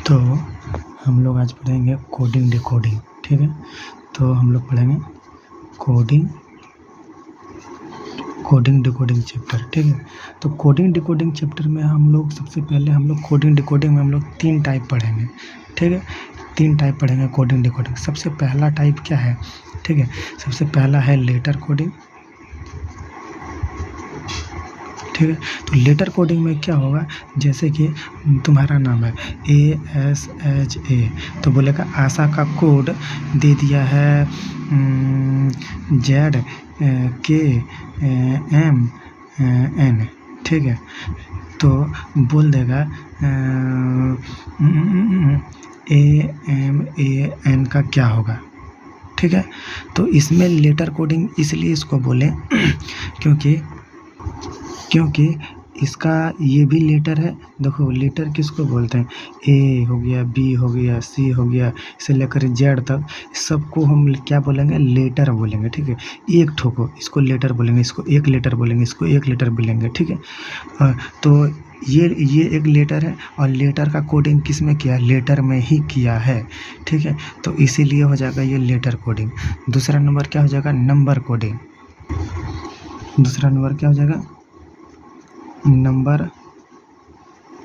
तो हम लोग आज पढ़ेंगे कोडिंग डिकोडिंग। ठीक है, तो हम लोग पढ़ेंगे कोडिंग डिकोडिंग चैप्टर। ठीक है, तो कोडिंग डिकोडिंग चैप्टर में हम लोग सबसे पहले कोडिंग डिकोडिंग में हम लोग 3 टाइप पढ़ेंगे। ठीक है, 3 टाइप पढ़ेंगे कोडिंग डिकोडिंग। सबसे पहला टाइप क्या है? ठीक है, सबसे पहला है लेटर कोडिंग। ठीक है, तो लेटर कोडिंग में क्या होगा, जैसे कि तुम्हारा नाम है ASHA, तो बोलेगा आशा का कोड दे दिया है ZKMN। ठीक है, तो बोल देगा AMAN का क्या होगा। ठीक है, तो इसमें लेटर कोडिंग इसलिए इसको बोले क्योंकि इसका ये भी लेटर है। देखो लेटर किसको बोलते हैं, A हो गया, B हो गया, C हो गया, से लेकर Z तक सबको हम क्या बोलेंगे, लेटर बोलेंगे। ठीक है, एक ठोको इसको लेटर बोलेंगे, इसको एक लेटर बोलेंगे, इसको एक लेटर बोलेंगे। ठीक है, तो ये एक लेटर है और लेटर का कोडिंग किस में किया है, लेटर में ही किया है। ठीक है, तो इसीलिए हो जाएगा ये लेटर कोडिंग। दूसरा नंबर क्या हो जाएगा, नंबर कोडिंग। दूसरा नंबर क्या हो जाएगा, नंबर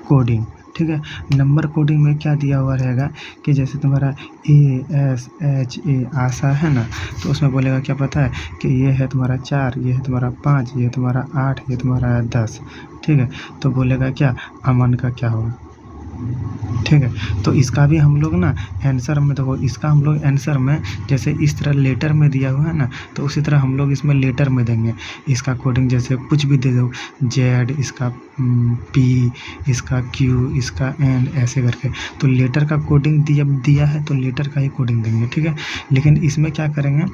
कोडिंग। ठीक है, नंबर कोडिंग में क्या दिया हुआ रहेगा कि जैसे तुम्हारा ASHA आशा है ना, तो उसमें बोलेगा क्या पता है कि ये है तुम्हारा 4, ये है तुम्हारा 5, ये है तुम्हारा 8, ये तुम्हारा 10। ठीक है, तो बोलेगा क्या, अमन का क्या होगा। ठीक है, तो इसका भी हम लोग ना आंसर में, देखो इसका हम लोग आंसर में जैसे इस तरह लेटर में दिया हुआ है ना, तो उसी तरह हम लोग इसमें लेटर में देंगे इसका कोडिंग। जैसे कुछ भी दे दो, Z, इसका P, इसका Q, इसका N, ऐसे करके। तो लेटर का कोडिंग दिया है तो लेटर का ही कोडिंग देंगे। ठीक है, लेकिन इसमें क्या करेंगे,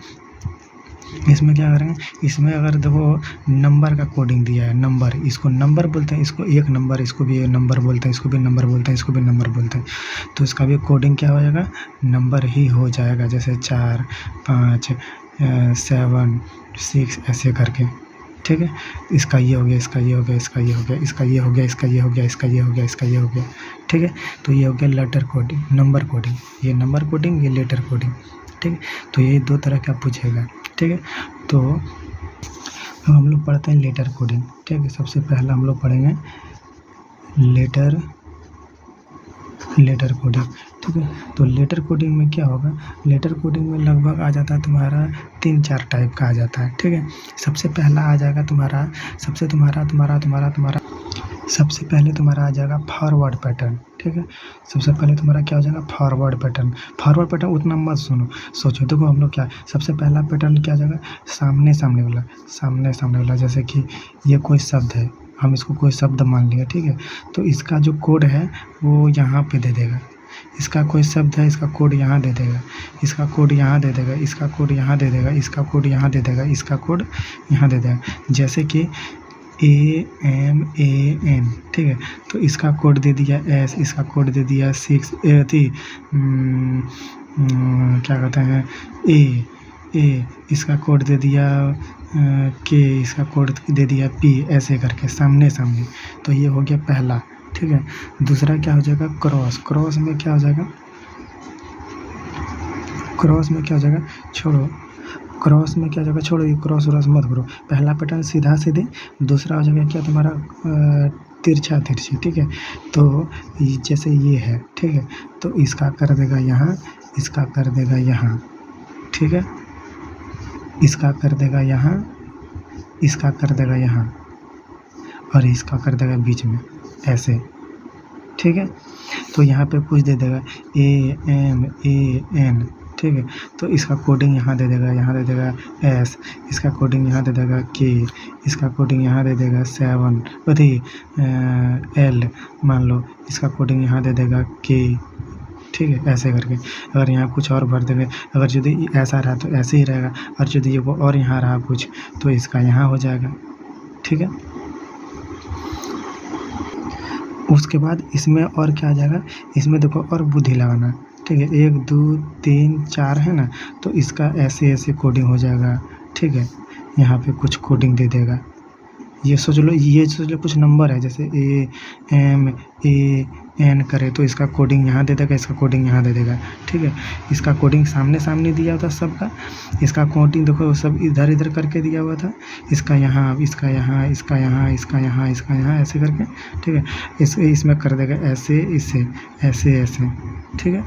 इसमें अगर देखो नंबर का कोडिंग दिया है, नंबर, इसको नंबर बोलते हैं, इसको एक नंबर, इसको भी नंबर बोलते हैं, इसको भी नंबर बोलते हैं, इसको भी नंबर बोलते हैं। तो इसका भी कोडिंग क्या हो जाएगा, नंबर ही हो जाएगा। जैसे 4, 5, 7, 6 ऐसे करके। ठीक है, इसका ये हो गया, इसका ये हो गया, इसका ये हो गया, इसका ये हो गया, इसका ये हो गया, इसका ये हो गया, इसका ये हो गया। ठीक है, तो ये हो गया लेटर कोडिंग, नंबर कोडिंग। ये नंबर कोडिंग, ये लेटर कोडिंग। ठीक है, तो ये 2 तरह का पूछेगा। ठीक है, तो हम लोग पढ़ते हैं लेटर कोडिंग। ठीक है, सबसे पहला हम लोग पढ़ेंगे लेटर कोडिंग। ठीक है, तो लेटर कोडिंग में क्या होगा, लेटर कोडिंग में लगभग आ जाता है तुम्हारा 3-4 टाइप का आ जाता है। ठीक है, सबसे पहला आ जाएगा तुम्हारा, सबसे पहले तुम्हारा आ जाएगा फॉरवर्ड पैटर्न। ठीक है, सबसे पहले तुम्हारा क्या हो जाएगा, फॉरवर्ड पैटर्न। फॉरवर्ड पैटर्न उतना मत सोचो। देखो हम लोग क्या, सबसे पहला पैटर्न क्या आ जाएगा, सामने वाला। जैसे कि ये कोई शब्द है, हम इसको कोई शब्द मान लिया। ठीक है, तो इसका जो कोड है वो यहाँ पे दे देगा। इसका कोई शब्द है, इसका कोड यहाँ दे देगा, इसका कोड यहाँ दे देगा, इसका कोड यहाँ दे देगा, इसका कोड यहाँ दे देगा, इसका कोड यहाँ दे देगा। जैसे कि AMAN। ठीक है, तो इसका कोड दे दिया S, इसका कोड दे दिया 6 क्या कहते हैं A, इसका कोड दे दिया K, इसका कोड दे दिया P, ऐसे करके सामने। तो ये हो गया पहला। ठीक है, दूसरा क्या हो जाएगा, क्रॉस में क्या हो जाएगा, छोड़ो ये क्रॉस मत करो। पहला पैटर्न सीधा सीधे, दूसरा हो जाएगा क्या तुम्हारा तिरछा। ठीक है, तो जैसे ये है। ठीक है, तो इसका कर देगा यहाँ, इसका कर देगा यहाँ। ठीक है, इसका कर देगा यहाँ, इसका कर देगा यहाँ, और इसका कर देगा बीच में ऐसे। ठीक है, तो यहाँ पे कुछ दे देगा AMAN। ठीक है, तो इसका कोडिंग यहाँ दे देगा S, इसका कोडिंग यहाँ दे देगा K, इसका कोडिंग यहाँ दे देगा 7 L मान लो, इसका कोडिंग यहाँ दे देगा K। ठीक है, ऐसे करके। अगर यहाँ कुछ और भर देंगे, अगर यदि ऐसा रहा तो ऐसे ही रहेगा, और यदि ये वो और यहाँ रहा कुछ तो इसका यहाँ हो जाएगा। ठीक है, उसके बाद इसमें और क्या आ जाएगा, इसमें देखो और बुद्धि लगाना। ठीक है, 1 2 3 4 है ना, तो इसका ऐसे कोडिंग हो जाएगा। ठीक है, यहाँ पे कुछ कोडिंग दे देगा, ये सोच लो कुछ नंबर है, जैसे AMAN करे तो इसका कोडिंग यहाँ दे देगा, इसका कोडिंग यहाँ दे देगा, ठीक है। इसका कोडिंग सामने दिया था सबका, इसका कोडिंग देखो सब इधर करके दिया हुआ था, इसका यहाँ, इसका यहाँ, इसका यहाँ, इसका यहाँ, इसका यहाँ, ऐसे करके, ठीक है। इसमें कर देगा ऐसे, इसे ऐसे, ठीक है।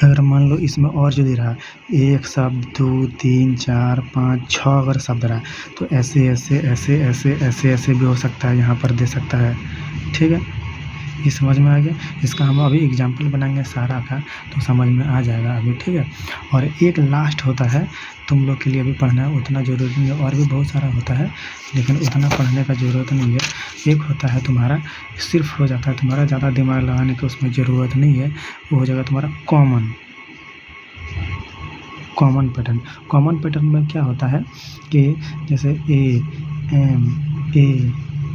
अगर मान लो इसमें और जो दे रहा 1 शब्द 2 3 4 5 6 अगर शब्द रहा, तो ऐसे भी हो सकता है, यहाँ पर दे सकता है, ठीक है। ये समझ में आ गया। इसका हम अभी एग्जाम्पल बनाएंगे सारा का, तो समझ में आ जाएगा अभी, ठीक है। और एक लास्ट होता है, तुम लोग के लिए अभी पढ़ना है, उतना ज़रूरी नहीं है, और भी बहुत सारा होता है, लेकिन उतना पढ़ने का ज़रूरत नहीं है। एक होता है तुम्हारा, सिर्फ हो जाता है तुम्हारा, ज़्यादा दिमाग लगाने की उसमें ज़रूरत नहीं है, वो हो जाएगा तुम्हारा कॉमन पैटर्न। कॉमन पैटर्न में क्या होता है कि जैसे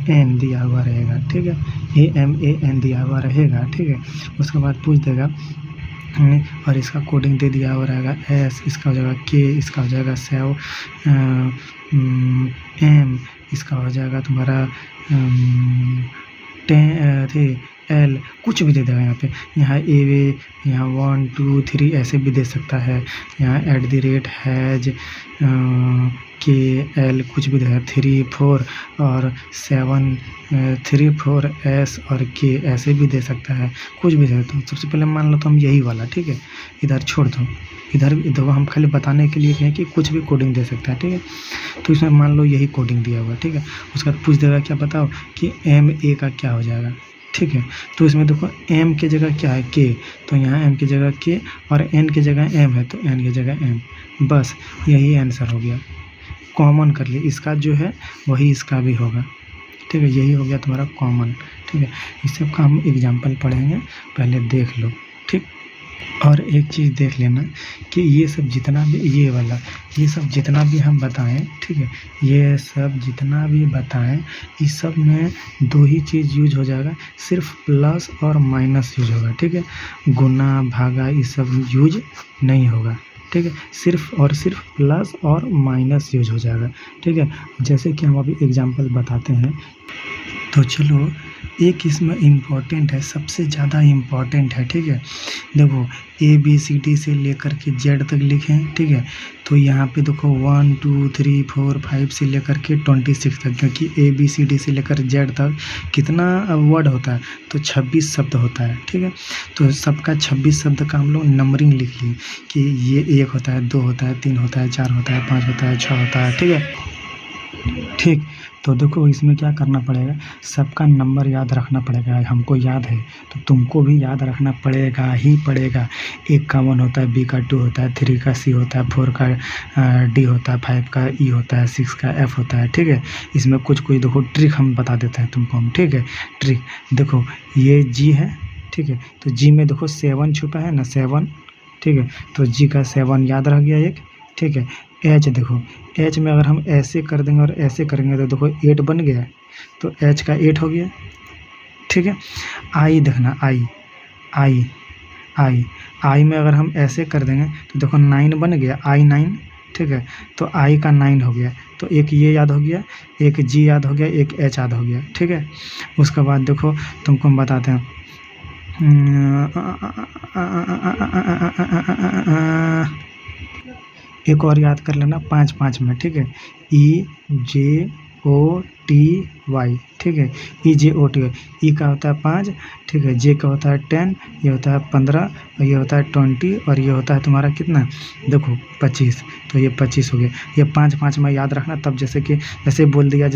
AMAN दिया हुआ रहेगा, ठीक है, AMAN दिया हुआ रहेगा, ठीक है। उसके बाद पूछ देगा और इसका कोडिंग दे दिया हुआ रहेगा S, इसका हो जाएगा K, इसका हो जाएगा M, इसका हो जाएगा तुम्हारा L, कुछ भी दे देगा यहाँ पे। यहाँ यहाँ 1 2 3 ऐसे भी दे सकता है। यहाँ @ KL कुछ भी देगा, 3 4 और 7 3 4 S और K ऐसे भी दे सकता है, कुछ भी दे। तो सबसे पहले मान लो तो हम यही वाला, ठीक है, इधर छोड़ दो, इधर हम खाली बताने के लिए कहें कि कुछ भी कोडिंग दे सकता है, ठीक है। तो इसमें मान लो यही कोडिंग दिया हुआ है, ठीक है। उसके बाद पूछ देगा क्या बताओ कि MA का क्या हो जाएगा, ठीक है। तो इसमें देखो M की जगह क्या है K, तो यहाँ M की जगह K और N की जगह M है, तो N की जगह M, बस यही आंसर हो गया। कॉमन कर लिए, इसका जो है वही इसका भी होगा, ठीक है। यही हो गया तुम्हारा कॉमन, ठीक है। इस सब का हम एग्जाम्पल पढ़ेंगे, पहले देख लो, ठीक। और एक चीज़ देख लेना कि ये सब जितना भी ये सब जितना भी हम बताएं, ठीक है, ये सब जितना भी बताएं, इस सब में 2 ही चीज़ यूज हो जाएगा, सिर्फ प्लस और माइनस यूज होगा, ठीक है। गुना भागा ये सब यूज नहीं होगा, ठीक है। सिर्फ और सिर्फ प्लस और माइनस यूज हो जाएगा, ठीक है। जैसे कि हम अभी एग्जांपल बताते हैं, तो चलो एक इसमें इम्पोर्टेंट है, सबसे ज़्यादा इम्पोर्टेंट है, ठीक है। देखो ABCD से लेकर के Z तक लिखें, ठीक है। तो यहाँ पे देखो 1 2 3 4 5 से लेकर के 26 तक, क्योंकि ABCD से लेकर Z तक कितना वर्ड होता है, तो 26 शब्द होता है, ठीक है। तो सबका 26 शब्द का हम लोग नंबरिंग लिख लिए कि ये 1 होता है, 2 होता है, 3 होता है, 4 होता है, 5 होता है, 6 होता है, ठीक है, ठीक। तो देखो इसमें क्या करना पड़ेगा, सबका नंबर याद रखना पड़ेगा। हमको याद है तो तुमको भी याद रखना पड़ेगा ही पड़ेगा। 1 का 1 होता है, B का 2 होता है, 3 का C होता है, 4 का D होता है, 5 का E होता है, 6 का F होता है, ठीक है। इसमें कुछ देखो ट्रिक हम बता देते हैं तुमको हम, ठीक है। ट्रिक देखो, ये G है, ठीक है, तो G में देखो 7 छुपा है ना, 7, ठीक है। तो G का 7 याद रह गया एक, ठीक है। H देखो, H में अगर हम ऐसे कर देंगे और ऐसे करेंगे तो देखो 8 बन गया, तो H का 8 हो गया, ठीक है। I देखना, I में अगर हम ऐसे कर देंगे तो देखो 9 बन गया, I9, ठीक है। तो I का 9 हो गया, तो एक ये याद हो गया, एक G याद हो गया, एक H याद हो गया, ठीक है। उसके बाद देखो तुमको हम बताते हैं, एक और याद कर लेना 5 में, ठीक है। EJOTY, ठीक है, EJOTY। E का होता है 5, ठीक है, J का होता है 10, ये होता है 15, और ये होता है 20, और ये होता है तुम्हारा कितना, देखो 25, तो ये 25 हो गया। ये 5 में याद रखना, तब जैसे बोल दिया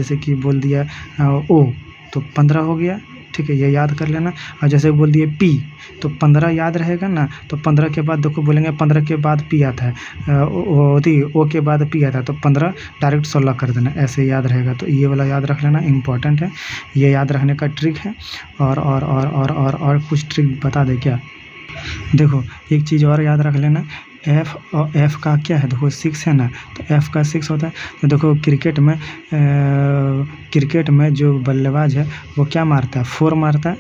O तो 15 हो गया, ठीक है, ये याद कर लेना। और जैसे बोल दिए P तो 15 याद रहेगा ना, तो 15 के बाद देखो बोलेंगे 15 के बाद P आता है, O के बाद P आता है, तो 15 डायरेक्ट 16 कर देना, ऐसे याद रहेगा। तो ये वाला याद रख लेना, इम्पोर्टेंट है, ये याद रखने का ट्रिक है। और कुछ ट्रिक बता दे क्या, देखो एक चीज़ और याद रख लेना, F का क्या है, देखो 6 है ना, तो F का 6 होता है। तो देखो क्रिकेट में जो बल्लेबाज है वो क्या मारता है, 4 मारता है,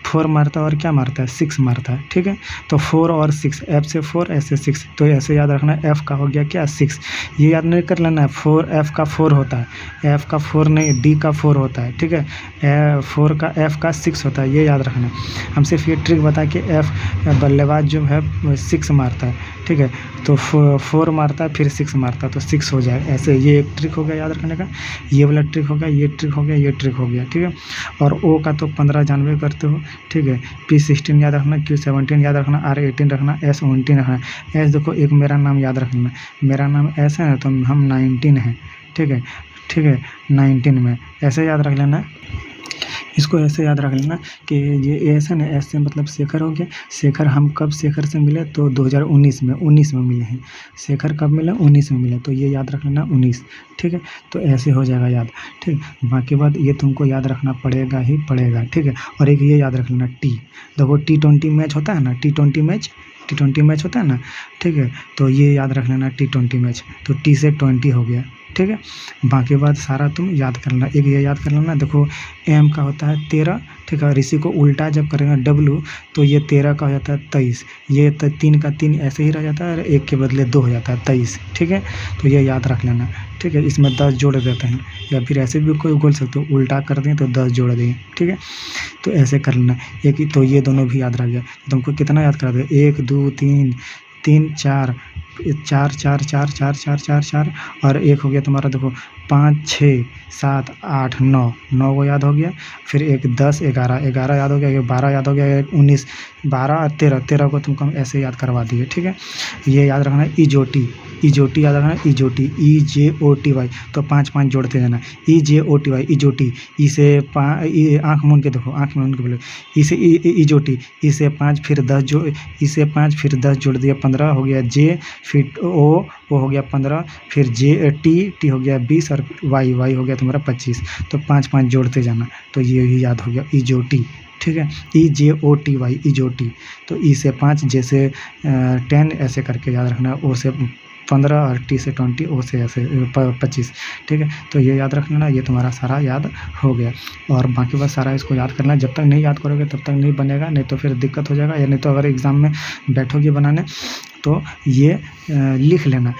4 मारता है और क्या मारता है 6 मारता है, ठीक है। तो 4 और 6, F से 4 ऐसे 6, तो ऐसे याद रखना है F का हो गया क्या 6। ये याद नहीं कर लेना है 4 F का 4 होता है, F का 4 नहीं D का 4 होता है, ठीक है। 4 का F का 6 होता है, ये याद रखना है। हम सिर्फ ये ट्रिक बता कि F बल्लेबाज जो है 6 मारता है, ठीक है। तो 4 मारता है फिर 6 मारता है तो 6 हो जाए, ऐसे ये एक ट्रिक हो गया याद रखने का। ये वाला ट्रिक हो गया, ये ट्रिक हो गया, ये ट्रिक हो गया, ठीक है। और O का तो 15 जानबे करते हो, ठीक है। P16 याद रखना, Q17 याद रखना, R18 रखना, S19 रखना। S देखो एक मेरा नाम याद रखना, मेरा नाम S है ना तो हम 19 हैं, ठीक है, ठीक है। 19 में ऐसे याद रख लेना, इसको ऐसे याद रख लेना कि ये एस है ना, एस से मतलब शेखर हो गया। शेखर हम कब शेखर से मिले तो 2019 में, 19 में मिले हैं। शेखर कब मिले 19 में मिले, तो ये याद रख लेना 19, ठीक है। तो ऐसे हो जाएगा याद, ठीक। बाकी बात ये तुमको याद रखना पड़ेगा ही पड़ेगा, ठीक है। और एक ये याद रख लेना टी, देखो T20 मैच होता है ना, T20 मैच होता है ना, ठीक है। तो ये याद रख लेना T20 मैच, तो T से 20 हो गया, ठीक है। बाकी बात सारा तुम याद कर लेना। एक ये याद कर लेना, देखो M का होता है 13, ठीक है। और इसी को उल्टा जब करेगा W तो ये 13 का हो जाता है 23, ये 3 का 3 ऐसे ही रह जाता है और 1 के बदले 2 हो जाता है 23, ठीक है। तो ये याद रख लेना, ठीक है। इसमें 10 जोड़ देते हैं या फिर ऐसे भी कोई बोल सकते हो, उल्टा कर दें तो 10 जोड़ देंगे, ठीक है। तो ऐसे कर लेना एक, तो ये दोनों भी याद रह गया। तुमको कितना याद करा दे, 1 2 3 3 4 4 4 4 4 4 4 4 और एक हो गया तुम्हारा देखो 5 6 7 8 9, 9 को याद हो गया। फिर एक 10 11 11 याद हो गया, एक 12 याद हो गया, एक 19 12 और 13 13 को तुमको हम ऐसे याद करवा दिए, ठीक है। ये याद रखना है इजोटी याद रखना है, EJOTY, तो 5 5 जोड़ते जाना, EJOTY इजोटी। इसे आँख मूंद के देखो, आँख मूंद के बोलो, इसे इजोटी, इसे 5 फिर 10 जो, इसे 5 फिर 10 जोड़ दिया 15 हो गया J, फिर O हो गया 15, फिर T हो गया 20 और Y हो गया तुम्हारा 25, तो 5 5 जोड़ते जाना, तो ये ही याद हो गया इजोटी, ठीक है। EJOTY इजोटी। तो E से 5, J से 10 ऐसे करके याद रखना, O से 15 और T से 20, O से ऐसे 25, ठीक है। तो ये याद रख लेना, ये तुम्हारा सारा याद हो गया। और बाकी बस सारा इसको याद करना, जब तक नहीं याद करोगे तब तक नहीं बनेगा, नहीं तो फिर दिक्कत हो जाएगा। या नहीं तो अगर एग्ज़ाम में बैठोगे बनाने तो ये लिख लेना,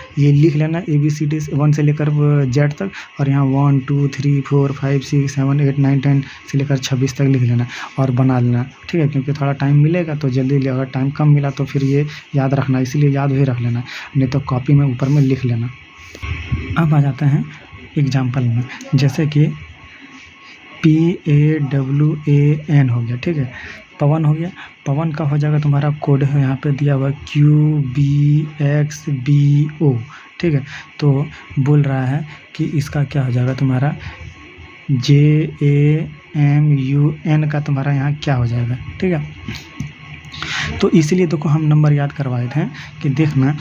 ABCD 1 से लेकर Z तक, और यहाँ 1 2 3 4 5 6 7 8 9 10 से लेकर 26 तक लिख लेना और बना लेना, ठीक है। क्योंकि थोड़ा टाइम मिलेगा तो जल्दी, अगर टाइम कम मिला तो फिर ये याद रखना, इसीलिए याद भी रख लेना, नहीं तो कॉपी में ऊपर में लिख लेना। अब आ जाते हैं एग्जाम्पल में, जैसे कि PAWAN हो गया, ठीक है। पवन हो गया, पवन का हो जाएगा तुम्हारा कोड है यहाँ पे दिया हुआ QBXBO, ठीक है। तो बोल रहा है कि इसका क्या हो जाएगा तुम्हारा JAMUN का तुम्हारा यहाँ क्या हो जाएगा, ठीक है। तो इसलिए देखो हम नंबर याद करवाए थे कि देखना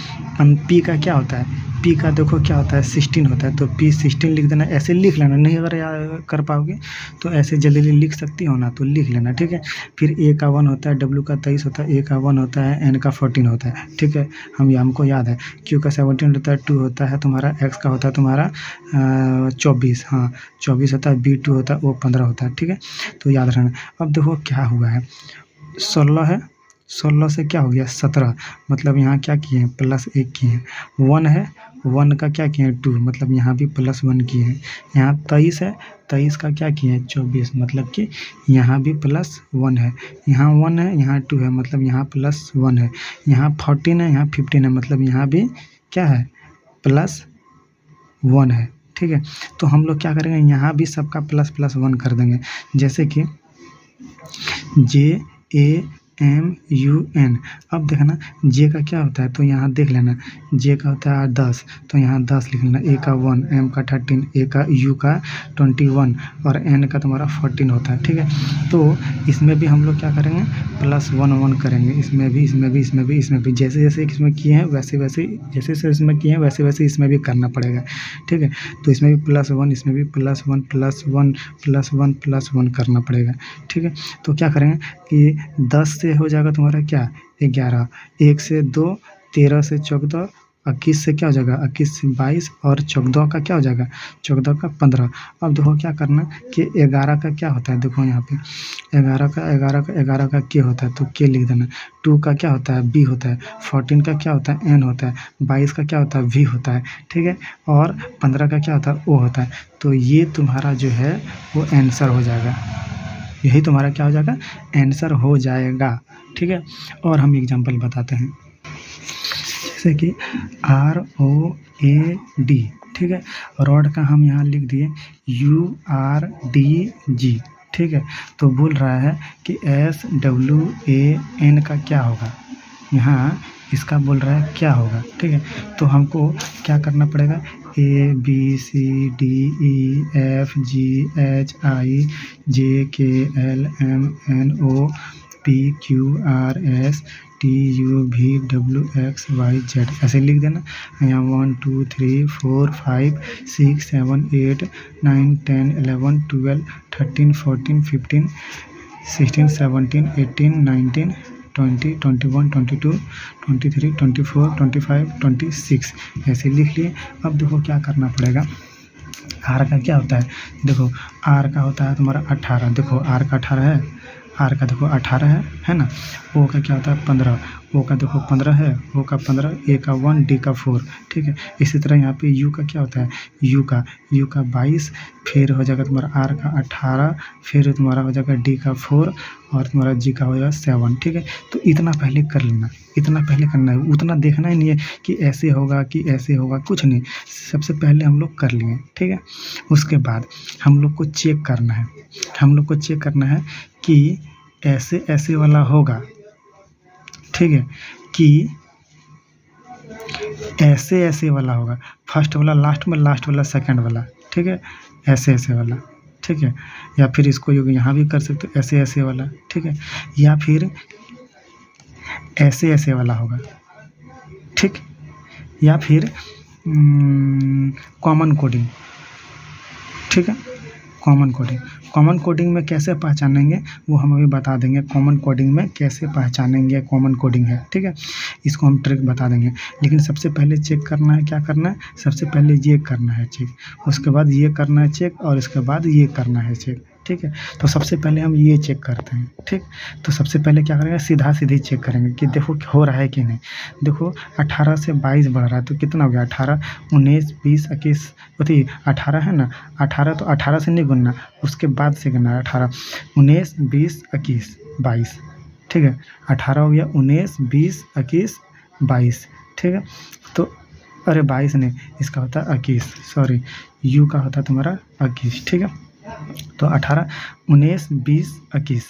P का क्या होता है, P का देखो क्या होता है 16 होता है, तो P16 लिख देना, ऐसे लिख लेना। नहीं अगर याद कर पाओगे तो ऐसे जल्दी लिख सकती हो ना, तो लिख लेना, ठीक है। फिर A का 1 होता है, W का 23 होता है, A का 1 होता है, N का 14 होता है, ठीक है। हमको याद है। Q का 17 होता है, 2 होता है तुम्हारा, X का होता है तुम्हारा 24, हाँ 24 होता है, B2 होता है, O 15 होता है, ठीक है। तो याद रखना। अब देखो क्या हुआ है, 16 है, 16 से क्या हो गया 17, मतलब यहाँ क्या किए हैं +1 किए हैं। 1 है, 1 का क्या किए हैं 2, मतलब यहाँ भी +1 किए हैं। यहाँ 23 है, 23 का क्या किए हैं 24, मतलब कि यहाँ भी +1 है। यहाँ 1 है, यहाँ 2 है, मतलब यहाँ +1 है। यहाँ 14 है, यहाँ 15 है, मतलब यहाँ भी क्या है +1 है, ठीक है। तो हम लोग क्या करेंगे, यहाँ भी सबका +1 कर देंगे। जैसे कि JAMUN। अब देखना J का क्या होता है, तो यहाँ देख लेना, J का होता है 10, तो यहाँ 10 लिख लेना। A का 1, M का 13, A का U का 21 और N का तुम्हारा 14 होता है, ठीक है। तो इसमें भी हम लोग क्या करेंगे +1 करेंगे, इसमें भी जैसे जैसे इसमें किए हैं वैसे वैसे, जैसे जैसे इसमें किए हैं वैसे वैसे इसमें भी करना पड़ेगा, ठीक है। तो इसमें भी +1, इसमें भी +1 करना पड़ेगा, ठीक है। तो क्या करेंगे कि 10 से हो जाएगा तुम्हारा क्या 11, 1 से 2, 13 से 14, 21 से क्या हो जाएगा, 21 से 22 और 14 का क्या हो जाएगा, 14 का 15। अब देखो क्या करना कि 11 का क्या होता है, देखो यहाँ पे 11 का के होता है तो के लिख देना। 2 का क्या होता है, बी होता है। 14 का क्या होता है, एन होता है। 22 का क्या होता है, वी होता है। ठीक है, और 15 का क्या होता है, ओ होता है। तो ये तुम्हारा जो है वो आंसर हो जाएगा, यही तुम्हारा क्या हो जाएगा, आंसर हो जाएगा। ठीक है, और हम एग्जांपल बताते हैं, जैसे कि ROAD। ठीक है, रॉड का हम यहाँ लिख दिए URDG। ठीक है, तो बोल रहा है कि SWAN का क्या होगा, यहाँ इसका बोल रहा है क्या होगा। ठीक है, तो हमको क्या करना पड़ेगा, ABCDEFGHIJKLMNOPQRSTUVWXYZ ऐसे लिख देना। यहाँ 1 2 3 4 5 6 7 8 9 10 11 12 13 14 15 16 17 18 19 20 21 22 23 24 25 26 ऐसे लिख लिए। अब देखो क्या करना पड़ेगा, आर का क्या होता है, देखो आर का होता है तुम्हारा 18। देखो आर का 18 है, आर का देखो 18 है ना। ओ का क्या होता है 15, ओ का देखो 15 है, ओ का 15, ए का 1, डी का 4। ठीक है, इसी तरह यहाँ पे यू का क्या होता है, यू का 22, फिर हो जाएगा तुम्हारा आर का 18, फिर तुम्हारा हो जाएगा डी का 4 और तुम्हारा जी का हो जाएगा 7। ठीक है, तो इतना पहले कर लेना, इतना पहले करना है, उतना देखना ही नहीं है कि ऐसे होगा कि ऐसे होगा, कुछ नहीं, सबसे पहले हम लोग कर लिए। ठीक है, उसके बाद हम लोग को चेक करना है, हम लोग को चेक करना है कि ऐसे ऐसे वाला होगा। ठीक है, कि ऐसे ऐसे वाला होगा, फर्स्ट वाला लास्ट में, लास्ट वाला सेकंड वाला। ठीक है, ऐसे ऐसे वाला। ठीक है, या फिर इसको यहाँ भी कर सकते हो, ऐसे ऐसे वाला। ठीक है, या फिर ऐसे ऐसे वाला होगा। ठीक, या फिर कॉमन कोडिंग। ठीक है, कॉमन कोडिंग, कॉमन कोडिंग में कैसे पहचानेंगे वो हम अभी बता देंगे, कॉमन कोडिंग में कैसे पहचानेंगे कॉमन कोडिंग है। ठीक है, इसको हम ट्रिक बता देंगे, लेकिन सबसे पहले चेक करना है, क्या करना है, सबसे पहले ये करना है चेक, उसके बाद ये करना है चेक, और इसके बाद ये करना है चेक। ठीक है, तो सबसे पहले हम ये चेक करते हैं। ठीक, तो सबसे पहले क्या करेंगे, सीधा सीधी चेक करेंगे कि देखो हो रहा है कि नहीं। देखो 18 से 22 बढ़ रहा है तो कितना हो गया, 18 19 20 21, अथी 18 है ना, 18 तो 18 से नहीं गुनना, उसके बाद से गिनना है, 18 19 20 21 22। ठीक है, 18 हो गया, 19 20 21 22। ठीक है, तो अरे 22 नहीं, इसका होता है 21, सॉरी, यू का होता है तुम्हारा 21। ठीक है, तो 18 19 20 21।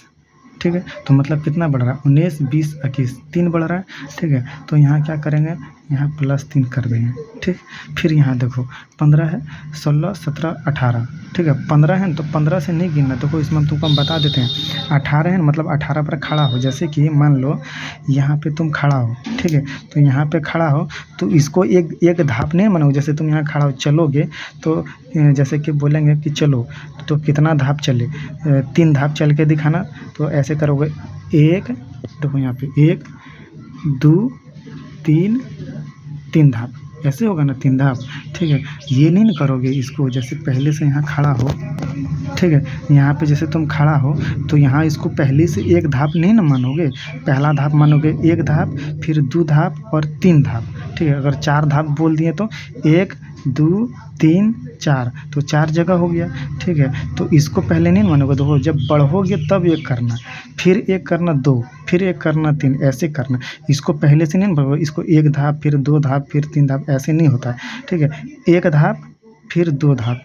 ठीक है, तो मतलब कितना बढ़ रहा है, 19 20 21, 3 बढ़ रहा है। ठीक है, तो यहाँ क्या करेंगे, यहाँ +3 कर देंगे। ठीक, फिर यहाँ देखो 15 है, 16 17 18। ठीक है, 15 है तो 15 से नहीं गिनना, देखो इसमें तुमको हम बता देते हैं। 18 है मतलब 18 पर खड़ा हो, जैसे कि मान लो यहाँ पे तुम खड़ा हो। ठीक है, तो यहाँ पे खड़ा हो तो इसको एक धाप नहीं मानो, जैसे तुम यहाँ खड़ा हो चलोगे तो जैसे कि बोलेंगे कि चलो, तो कितना धाप चले, 3 धाप चल के दिखाना। तो ऐसे करोगे, 1, देखो यहाँ पे 1 2 3 3 धाप, ऐसे होगा ना 3 धाप। ठीक है, ये नहीं करोगे इसको, जैसे पहले से यहाँ खड़ा हो। ठीक है, यहाँ पे जैसे तुम खड़ा हो तो यहाँ इसको पहले से 1 धाप नहीं ना मानोगे, पहला धाप मानोगे 1 धाप, फिर 2 धाप और 3 धाप। ठीक है, अगर 4 धाप बोल दिए तो 1 2 3 4, तो 4 जगह हो गया। ठीक है, तो इसको पहले नहीं मानोगे, देखो जब बढ़ोगे तब 1 करना, फिर 1 करना 2, फिर 1 करना 3, ऐसे करना। इसको पहले से नहीं बढ़ोगे, इसको 1 धाप फिर 2 धाप फिर 3 धाप, ऐसे नहीं होता है। ठीक है, 1 धाप फिर 2 धाप।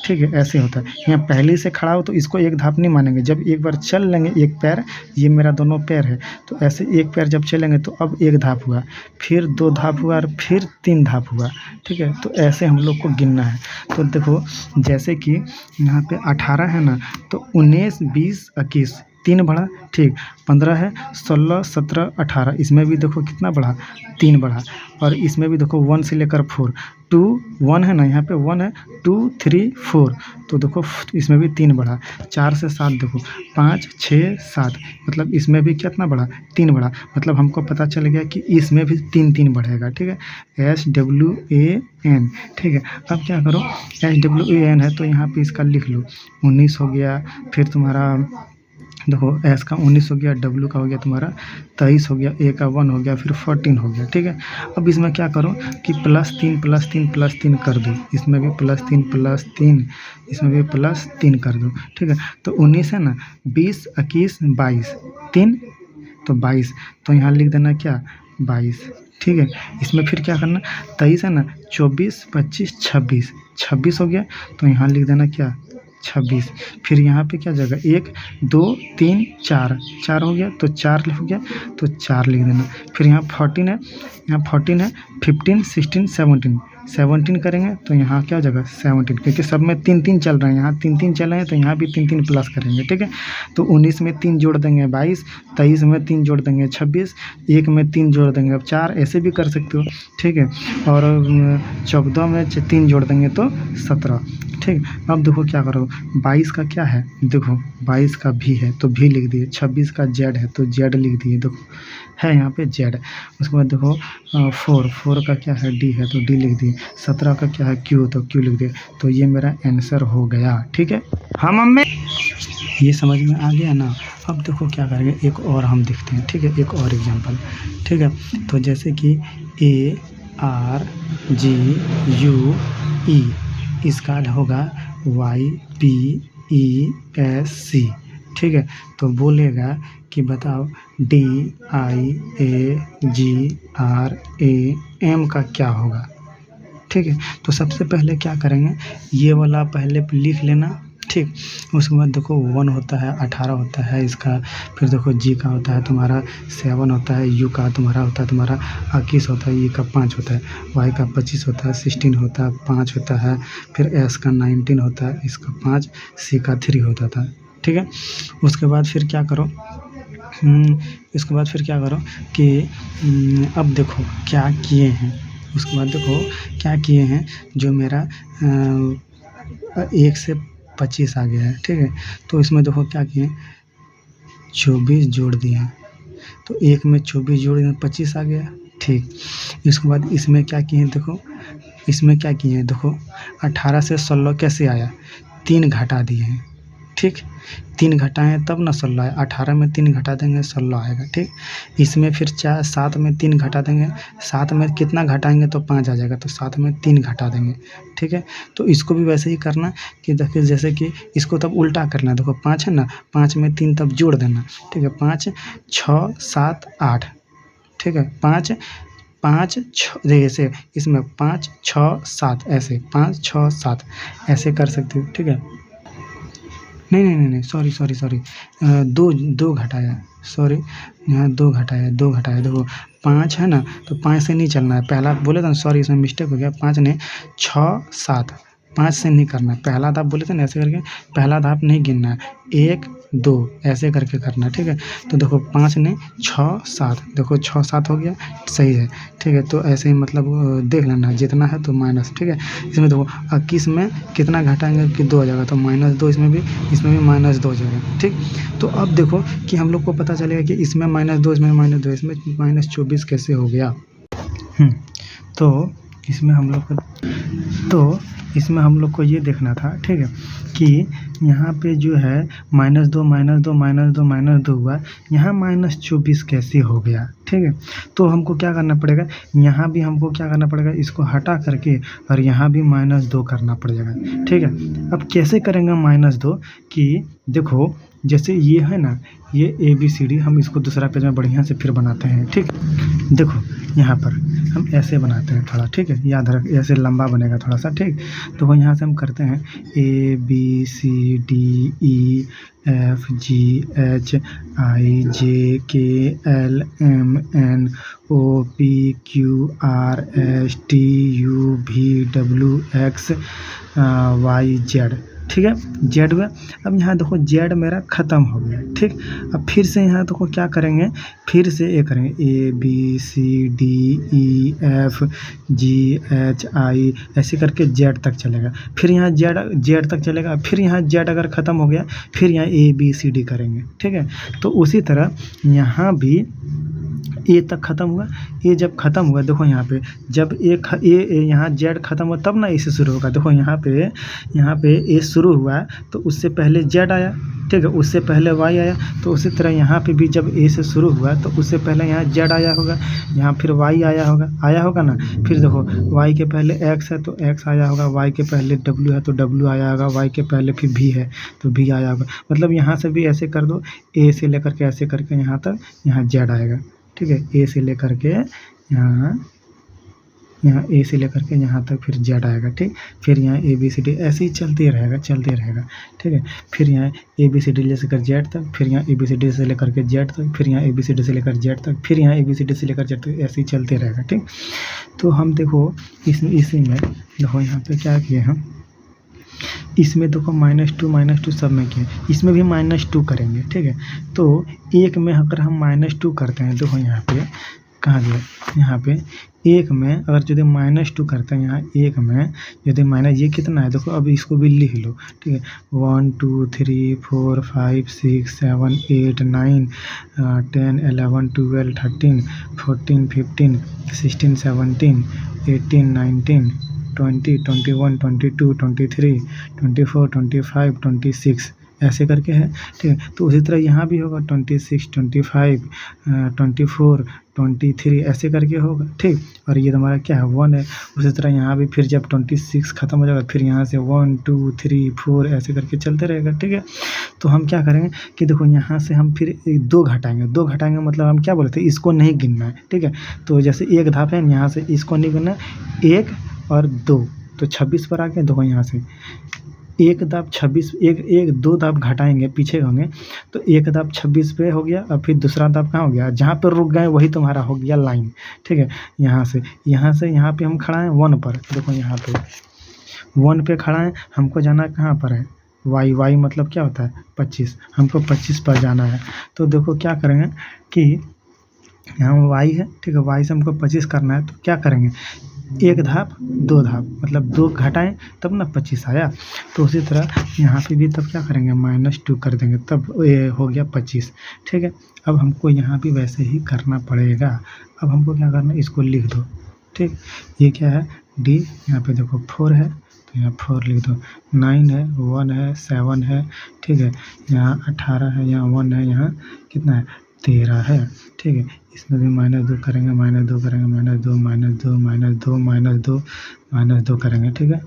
ठीक है, ऐसे होता है। यहाँ पहले से खड़ा हो तो इसको 1 धाप नहीं मानेंगे, जब एक बार चल लेंगे एक पैर, ये मेरा दोनों पैर है, तो ऐसे एक पैर जब चलेंगे तो अब 1 धाप हुआ, फिर 2 धाप हुआ और फिर 3 धाप हुआ। ठीक है, तो ऐसे हम लोग को गिनना है। तो देखो जैसे कि यहाँ पे 18 है ना, तो 19 20 21 3 बढ़ा, ठीक। 15 है, 16, 17, 18, इसमें भी देखो कितना बढ़ा, 3 बढ़ा। और इसमें भी देखो 1 से लेकर 4, 2 1 है ना, यहाँ पे 1 है, 2 3 4, तो देखो इसमें भी 3 बढ़ा। 4 से 7 देखो, 5 6 7, मतलब इसमें भी कितना बढ़ा, 3 बढ़ा। मतलब हमको पता चल गया कि इसमें भी 3 बढ़ेगा, ठीक है। SWAN, ठीक है। अब क्या करो, SWAN है तो यहाँ पे इसका लिख लो, 19 हो गया। फिर तुम्हारा देखो एस का 19 हो गया, डब्ल्यू का हो गया तुम्हारा 23 हो गया, ए का 1 हो गया, फिर 14 हो गया, ठीक है। अब इसमें क्या करो कि +3 कर दो, इसमें भी +3, इसमें भी +3 कर दो, ठीक है। तो 19 है ना, 20 21 22, 3 तो 22, तो यहाँ लिख देना क्या, 22, ठीक है। इसमें फिर क्या करना, 23 है ना, 24 25 26, 26 हो गया, तो यहाँ लिख देना क्या, 26। फिर यहाँ पे क्या जगह, 1 2 3 4, 4 हो गया, तो 4 हो गया, तो 4 लिख देना। फिर यहाँ 14 है, यहाँ 14 है, 15 16 17, 17 करेंगे तो यहाँ क्या हो जाएगा, 17, क्योंकि सब में 3 चल रहे हैं, यहाँ 3 चल रहे हैं, तो यहाँ भी 3 प्लस करेंगे, ठीक है। तो 19 में 3 जोड़ देंगे 22, 23 में 3 जोड़ देंगे 26, 1 में 3 जोड़ देंगे अब 4, ऐसे भी कर सकते हो, ठीक है। और 14 में 3 जोड़ देंगे तो 17, ठीक। अब देखो क्या करो, 22 का क्या है, देखो 22 का भी है तो भी लिख दिए, 26 का जेड है तो जेड लिख दिए, देखो है यहाँ पे जेड। उसके बाद देखो 4 का क्या है, डी है तो डी लिख दिए, 17 का क्या है, क्यू, तो क्यू लिख दिए। तो ये मेरा आंसर हो गया, ठीक है। हाँ मम्मी, ये समझ में आ गया ना। अब देखो क्या करेंगे, एक और हम देखते हैं, ठीक है, एक और एग्जांपल, ठीक है। तो जैसे कि ARGUE, इसका होगा YPESC, ठीक है। तो बोलेगा कि बताओ DIAGRAM का क्या होगा, ठीक है। तो सबसे पहले क्या करेंगे, ये वाला पहले लिख लेना, ठीक। उसके बाद देखो 1 होता है, 18 होता है इसका। फिर देखो जी का होता है तुम्हारा 7 होता है, यू का तुम्हारा होता है तुम्हारा 21 होता है, ई का 5 होता है, वाई का 25 होता है, 16 होता है, 5 होता है। फिर एस का 19 होता है, इसका 5, सी का 3 होता था, ठीक है। उसके बाद फिर क्या करो, इसके बाद फिर क्या करो कि अब देखो क्या किए हैं, उसके बाद देखो क्या किए हैं, जो मेरा 1 से 25 आ गया है, ठीक है। तो इसमें देखो क्या किए, 24 जोड़ दिए, तो 1 में 24 जोड़ दिए 25 आ गया, ठीक। इसके बाद इसमें क्या किए हैं, देखो इसमें क्या किए हैं, देखो 18 से 16 कैसे आया, 3 घटा दिए हैं, ठीक। 3 घटाएँ तब ना 16 आए, 18 में 3 घटा देंगे 16 आएगा, ठीक। इसमें फिर 7 में 3 घटा देंगे, 7 में कितना घटाएंगे तो 5 आ जाएगा, तो 7 में 3 घटा देंगे, ठीक है। तो इसको भी वैसे ही करना कि देखिए, जैसे कि इसको तब उल्टा करना, देखो 5 है ना, 5 में 3 तब जोड़ देना, ठीक है। 5 6 7 8, ठीक है। 5 5 6, जैसे इसमें 5 6 7, ऐसे 5 6 7 ऐसे कर सकते हो, ठीक है। नहीं, सॉरी, 2 घटाया, सॉरी, यहाँ 2 घटाया, देखो 5 है ना, तो 5 से नहीं चलना है, पहला बोले थे ना, सॉरी इसमें मिस्टेक हो गया, 5 ने 6 7, 5 से नहीं करना है, पहला धाप बोले थे ना, ऐसे करके पहला धाप नहीं गिनना है, 1 2 ऐसे करके करना, ठीक है। तो देखो 5 ने 6 7, देखो 6 7 हो गया, सही है, ठीक है। तो ऐसे ही मतलब देख लेना, जितना है तो माइनस, ठीक है। इसमें देखो 21 में कितना घटाएंगे कि 2 हो जाएगा, तो -2, इसमें भी -2 हो जाएगा, ठीक। तो अब देखो कि हम लोग को पता चलेगा कि इसमें -2, इसमें -2, इसमें -24 कैसे हो गया। तो इसमें हम लोग को ये देखना था, ठीक है, कि यहाँ पे जो है -2 हुआ, यहाँ -24 कैसे हो गया, ठीक है। तो हमको क्या करना पड़ेगा, यहाँ भी हमको क्या करना पड़ेगा, इसको हटा करके और यहाँ भी -2 करना पड़ेगा, ठीक है। अब कैसे करेंगे -2, कि देखो जैसे ये है ना, ये ABCD, हम इसको दूसरा पेज में बढ़िया से फिर बनाते हैं, ठीक। देखो यहाँ पर हम ऐसे बनाते हैं थोड़ा, ठीक है, याद रख, ऐसे लंबा बनेगा थोड़ा सा, ठीक। तो वो यहाँ से हम करते हैं ABCDEFGHIJKLMNOPQRSTUVWXYZ, ठीक है, जेड हुआ। अब यहाँ देखो जेड मेरा ख़त्म हो गया, ठीक। अब फिर से यहाँ देखो क्या करेंगे, फिर से ये करेंगे ABCDEF GHI ऐसे करके जेड तक चलेगा। फिर यहाँ जेड तक चलेगा। फिर यहाँ जेड अगर ख़त्म हो गया फिर यहाँ ABCD करेंगे, ठीक है। तो उसी तरह यहाँ भी ए तक ख़त्म हुआ। ए जब ख़त्म हुआ देखो यहाँ पे जब ए यहाँ जेड ख़त्म हुआ तब ना ए से शुरू होगा। देखो यहाँ पे ए शुरू हुआ तो उससे पहले जेड आया, ठीक है, उससे पहले वाई आया। तो उसी तरह यहाँ पे भी जब ए से शुरू हुआ तो उससे पहले यहाँ जेड आया होगा, यहाँ फिर वाई आया होगा ना। फिर देखो वाई के पहले एक्स है तो एक्स आया होगा, वाई के पहले डब्ल्यू है तो डब्ल्यू आया होगा, वाई के पहले फिर भी है तो भी आया होगा। मतलब यहाँ से भी ऐसे कर दो, ए से लेकर के ऐसे करके यहाँ तक यहाँ जेड आएगा, ठीक है। ए से लेकर के यहाँ ए से लेकर के यहाँ तक फिर जेड आएगा, ठीक। फिर यहाँ ABCD ऐसे ही चलते रहेगा, ठीक है। फिर यहाँ ABCD लेकर जेड तक, फिर यहाँ ABCD से लेकर के जेड तक, फिर यहाँ ABCD से लेकर जेड तक, फिर यहाँ ABCD से लेकर जेड तक, ऐसे ही चलते रहेगा, ठीक। तो हम देखो इसी में देखो यहाँ पे क्या किए हम, इसमें देखो -2 सब में किए, इसमें भी -2 करेंगे, ठीक है। तो एक में अगर हम -2 करते हैं, देखो यहाँ पे कहाँ गया, यहाँ पे एक में अगर यदि -2 करते हैं, यहाँ एक में यदि माइनस ये कितना है देखो, अब इसको भी लिख लो, ठीक है। 1 2 3 4 5 6 7 8 9 10 11 12 13 14 15 16 17 18 19 20 21 22 23 24 25 26 ऐसे करके है, ठीक है। तो उसी तरह यहाँ भी होगा 26 25 24 23 ऐसे करके होगा, ठीक। और ये हमारा क्या है 1 है। उसी तरह यहाँ भी फिर जब 26 ख़त्म हो जाएगा फिर यहाँ से 1 2 3 4 ऐसे करके चलते रहेगा, ठीक है। तो हम क्या करेंगे कि देखो यहाँ से हम फिर 2 घटाएंगे मतलब हम क्या बोलते हैं, इसको नहीं गिनना है, ठीक है। तो जैसे एक धाप है यहाँ से इसको नहीं गिनना, 1 और 2 तो 26 पर आ गया। देखो यहाँ से एक दाब 26 एक 2 दाब घटाएंगे पीछे होंगे तो एक दाब 26 पे हो गया। और फिर दूसरा दाब कहाँ हो गया, जहाँ पर रुक गए वही तुम्हारा हो गया लाइन, ठीक है। यहाँ से यहाँ पे हम खड़ा हैं 1 पर, देखो यहाँ पे 1 पे खड़ा है, हमको जाना कहाँ पर है वाई मतलब क्या होता है 25, हमको 25 पर जाना है। तो देखो क्या करेंगे कि यहाँ वाई है, ठीक है, वाई से हमको 25 करना है। तो क्या करेंगे, एक धाप 2 धाप मतलब 2 घटाएं तब ना 25 आया। तो उसी तरह यहाँ पे भी तब क्या करेंगे -2 कर देंगे तब ये हो गया 25, ठीक है। अब हमको यहाँ भी वैसे ही करना पड़ेगा। अब हमको क्या करना है, इसको लिख दो, ठीक। ये क्या है D, यहाँ पे देखो 4 है तो यहाँ 4 लिख दो, 9 है 1 है 7 है, ठीक है। यहाँ 18 है, यहाँ 1 है, यहाँ कितना है 13 है, ठीक है। इसमें भी -2 करेंगे, -2 करेंगे, -2 -2 -2 -2 करेंगे, ठीक है।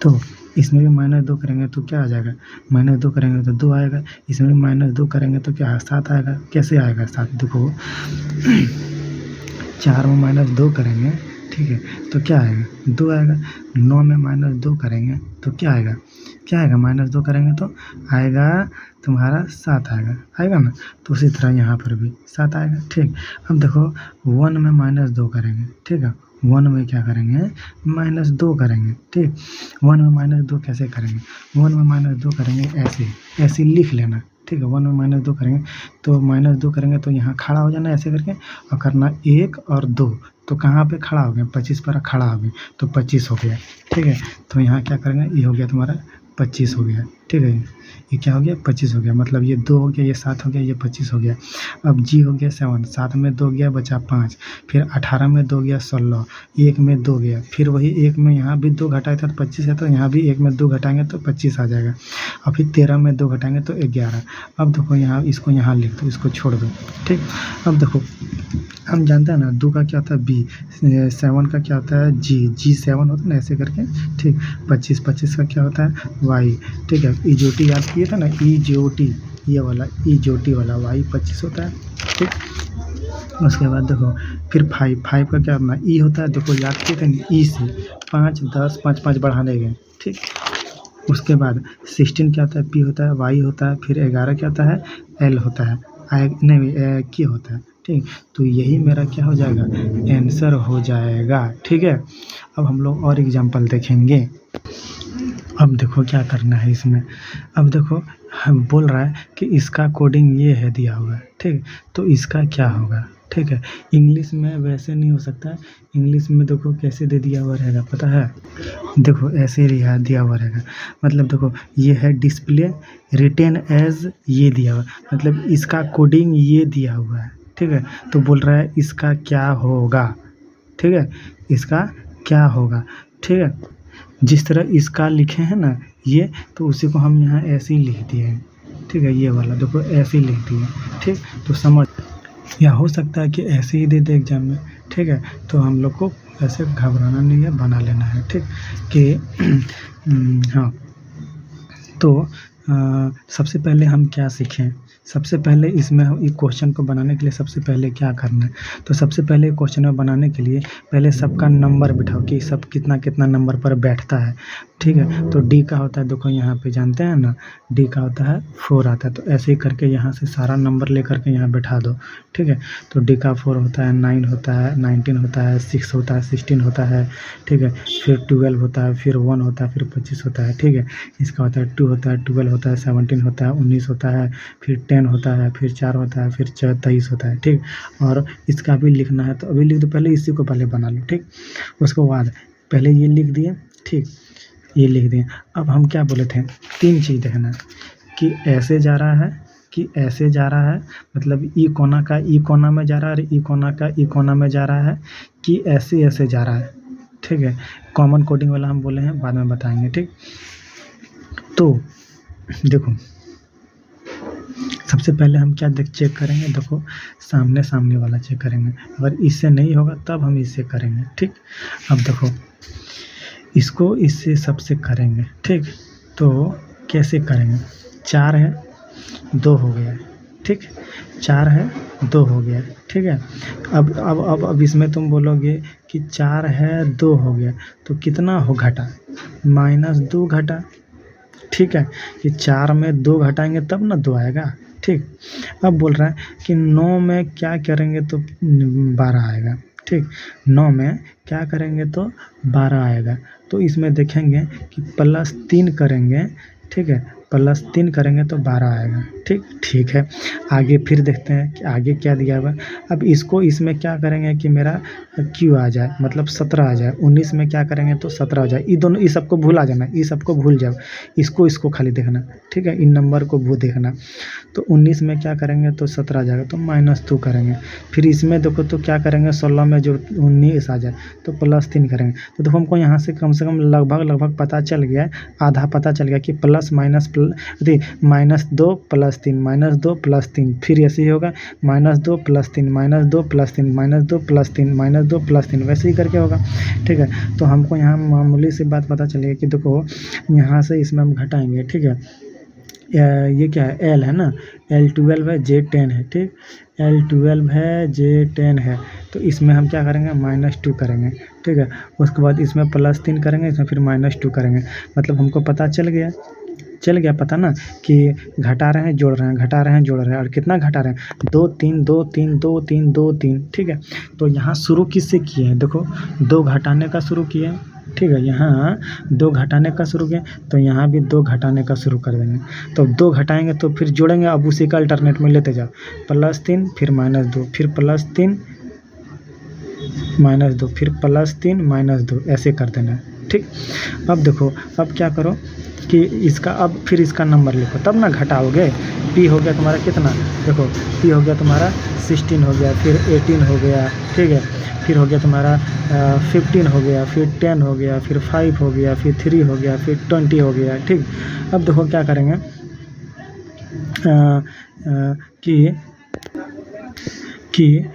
तो इसमें भी -2 करेंगे तो क्या आ जाएगा, -2 करेंगे तो 2 आएगा। इसमें भी -2 करेंगे तो क्या 7 आएगा। कैसे आएगा 7, देखो 4 में -2 करेंगे, ठीक है, तो क्या आएगा 2 आएगा। 9 में -2 करेंगे तो क्या आएगा -2 करेंगे तो आएगा तुम्हारा 7 आएगा ना। तो उसी तरह यहाँ पर भी 7 आएगा, ठीक। अब देखो 1 में -2 करेंगे, ठीक है, 1 में क्या करेंगे -2 करेंगे, ठीक। 1 में -2 कैसे करेंगे, 1 में -2 करेंगे ऐसे लिख लेना, ठीक है। 1 में -2 करेंगे तो -2 करेंगे तो यहाँ खड़ा हो जाना ऐसे करके और करना 1 और 2 तो कहाँ पे खड़ा हो गया 25 पर खड़ा हो गया तो 25 हो गया, ठीक है। तो यहाँ क्या करेंगे, ये हो गया तुम्हारा 25 हो गया, ठीक है। ये क्या हो गया 25 हो गया, मतलब ये 2 हो गया, ये 7 हो गया, ये 25 हो गया। अब G हो गया 7, 7 में 2 गया बचा 5, फिर 18 में 2 गया 16, 1 में 2 गया, फिर वही 1 में यहाँ भी 2 घटाया था तो 25 है, तो यहाँ भी 1 में 2 घटाएंगे तो 25 आ जाएगा। और फिर 13 में 2 घटाएंगे तो 11। अब देखो यहाँ इसको यहाँ लिख दो, इसको छोड़ दो, ठीक। अब देखो हम जानते हैं ना 2 का क्या होता है B, 7 का क्या होता है G 7 होता है ना ऐसे करके, ठीक। 25 का क्या होता है Y, ठीक है। EJOT याद किए थे ना, EJOT ये वाला EJOT वाला Y 25 होता है, ठीक। उसके बाद देखो फिर 5 का क्या अपना E होता है, देखो याद किए थे E से 5 10 5 बढ़ाने गए, ठीक। उसके बाद 16 क्या होता है P होता है, Y होता है, फिर 11 क्या होता है L होता है, K होता है, ठीक। तो यही मेरा क्या हो जाएगा आंसर हो जाएगा, ठीक है। अब हम लोग और एग्जाम्पल देखेंगे। अब देखो क्या करना है इसमें। अब देखो हम बोल रहा है कि इसका कोडिंग ये है दिया हुआ है, ठीक। तो इसका क्या होगा, ठीक है। इंग्लिश में वैसे नहीं हो सकता है। इंग्लिश में देखो कैसे दे दिया हुआ रहेगा पता है। देखो ऐसे रिहा दिया हुआ रहेगा, मतलब देखो ये है डिस्प्ले रिटेन एज ये दिया हुआ, मतलब इसका कोडिंग ये दिया हुआ है, ठीक है। तो बोल रहा है इसका क्या होगा, ठीक है, इसका क्या होगा, ठीक है। जिस तरह इसका लिखे हैं ना ये, तो उसी को हम यहाँ ऐसे ही लिख दिए हैं, ठीक है। ये वाला देखो ऐसे ही लिख दिए, ठीक। तो समझ, या हो सकता है कि ऐसे ही दे दे एग्जाम में, ठीक है। तो हम लोग को ऐसे घबराना नहीं है, बना लेना है, ठीक। कि हाँ, तो सबसे पहले हम क्या सीखें। सबसे पहले इसमें एक क्वेश्चन को बनाने के लिए सबसे पहले क्या करना है। तो सबसे पहले क्वेश्चन में बनाने के लिए पहले सबका नंबर बिठाओ कि सब कितना कितना नंबर पर बैठता है, ठीक है। तो डी का होता है, देखो यहाँ पे जानते हैं ना, डी का होता है 4 आता है। तो ऐसे ही करके यहाँ से सारा नंबर लेकर के यहाँ बैठा दो, ठीक है। तो डी का 4 होता है, 9 होता है, 19 होता है, 6 होता है, 16 होता है, ठीक है। फिर 12 होता है, फिर 1 होता है, फिर 25 होता है, ठीक है। इसका होता है 2 होता है, 12 होता है, 17 होता है, 19 होता है, फिर 10 होता है, फिर 4 होता है, फिर 23 होता है, ठीक। और इसका भी लिखना है तो अभी लिख दो, पहले इसी को पहले बना लो, ठीक। उसके बाद पहले ये लिख दिए, ठीक, ये लिख दिए। अब हम क्या बोले थे, 3 चीज़ देखना कि ऐसे जा रहा है, कि ऐसे जा रहा है, मतलब ई कोना का ई कोना में जा रहा है, और ई कोना का ई कोना में जा रहा है, कि ऐसे ऐसे जा रहा है, ठीक है। कॉमन कोडिंग वाला हम बोले हैं, बाद में बताएंगे, ठीक। तो देखो सबसे पहले हम क्या चेक करेंगे, देखो सामने सामने वाला चेक करेंगे। अगर इससे नहीं होगा तब हम इससे करेंगे, ठीक। अब देखो इसको इससे सबसे करेंगे, ठीक। तो कैसे करेंगे, 4 है 2 हो गया, ठीक। 4 है 2 हो गया, ठीक है। अब इसमें तुम बोलोगे कि 4 है 2 हो गया, तो कितना हो घटा, -2 घटा, ठीक है। कि 4 में 2 घटाएंगे तब ना 2 आएगा, ठीक। अब बोल रहा है कि 9 में क्या करेंगे तो 12 आएगा, ठीक। 9 में क्या करेंगे तो 12 आएगा। तो इसमें देखेंगे कि +3 करेंगे, ठीक है, +3 करेंगे तो 12 आएगा, ठीक। ठीक है, आगे फिर देखते हैं कि आगे क्या दिया हुआ है। अब इसको इसमें क्या करेंगे कि मेरा क्यू आ जाए, मतलब 17 आ जाए। 19 में क्या करेंगे तो 17 आ जाए। ये दोनों, ये सबको भूला जाना, ये सबको भूल जाओ, इसको खाली देखना, ठीक है। इन नंबर को भूल देखना। तो 19 में क्या करेंगे तो 17 आ जाएगा, तो -2 करेंगे। फिर इसमें देखो तो क्या करेंगे, 16 में जो 19 आ जाए तो +3 करेंगे। तो देखो हमको यहाँ से कम लगभग पता चल गया है, आधा पता चल गया कि प्लस माइनस -2 +3 -2 +3, फिर ऐसे ही होगा -2 +3 -2 +3 -2 +3 -2 +3, वैसे ही करके होगा, ठीक है। तो हमको यहाँ मामूली सी बात पता चलेगी कि देखो यहाँ से इसमें हम घटाएंगे, ठीक है। ये क्या है, L है ना, L12 है, J10 है, ठीक। L12 है, J10 है। तो इसमें हम क्या करेंगे, -2 करेंगे, ठीक है। उसके बाद इसमें +3 करेंगे, इसमें फिर -2 करेंगे। मतलब हमको पता चल गया पता ना कि घटा रहे हैं जोड़ रहे हैं, घटा रहे हैं जोड़ रहे हैं। और कितना घटा रहे हैं, 2 3 2 3 2 3 2 3, ठीक है। तो यहाँ शुरू किससे किए हैं, देखो 2 घटाने का शुरू किए हैं, ठीक है। यहाँ 2 घटाने का शुरू किए, तो यहाँ भी 2 घटाने का शुरू कर देंगे। तो 2 घटाएंगे तो फिर जोड़ेंगे, अब उसी का अल्टरनेट में लेते जाओ, +3 फिर -2 फिर +3 -2 फिर +3 -2, ऐसे कर देना, ठीक। अब देखो, अब क्या करो कि इसका, अब फिर इसका नंबर लिखो तब ना घटाओगे। P हो गया तुम्हारा कितना, देखो P हो गया तुम्हारा 16 हो गया, फिर 18 हो गया, ठीक है। फिर हो गया तुम्हारा 15 हो गया, फिर 10 हो गया, फिर 5 हो गया, फिर 3 हो गया, फिर 20 हो गया, ठीक। अब देखो क्या करेंगे कि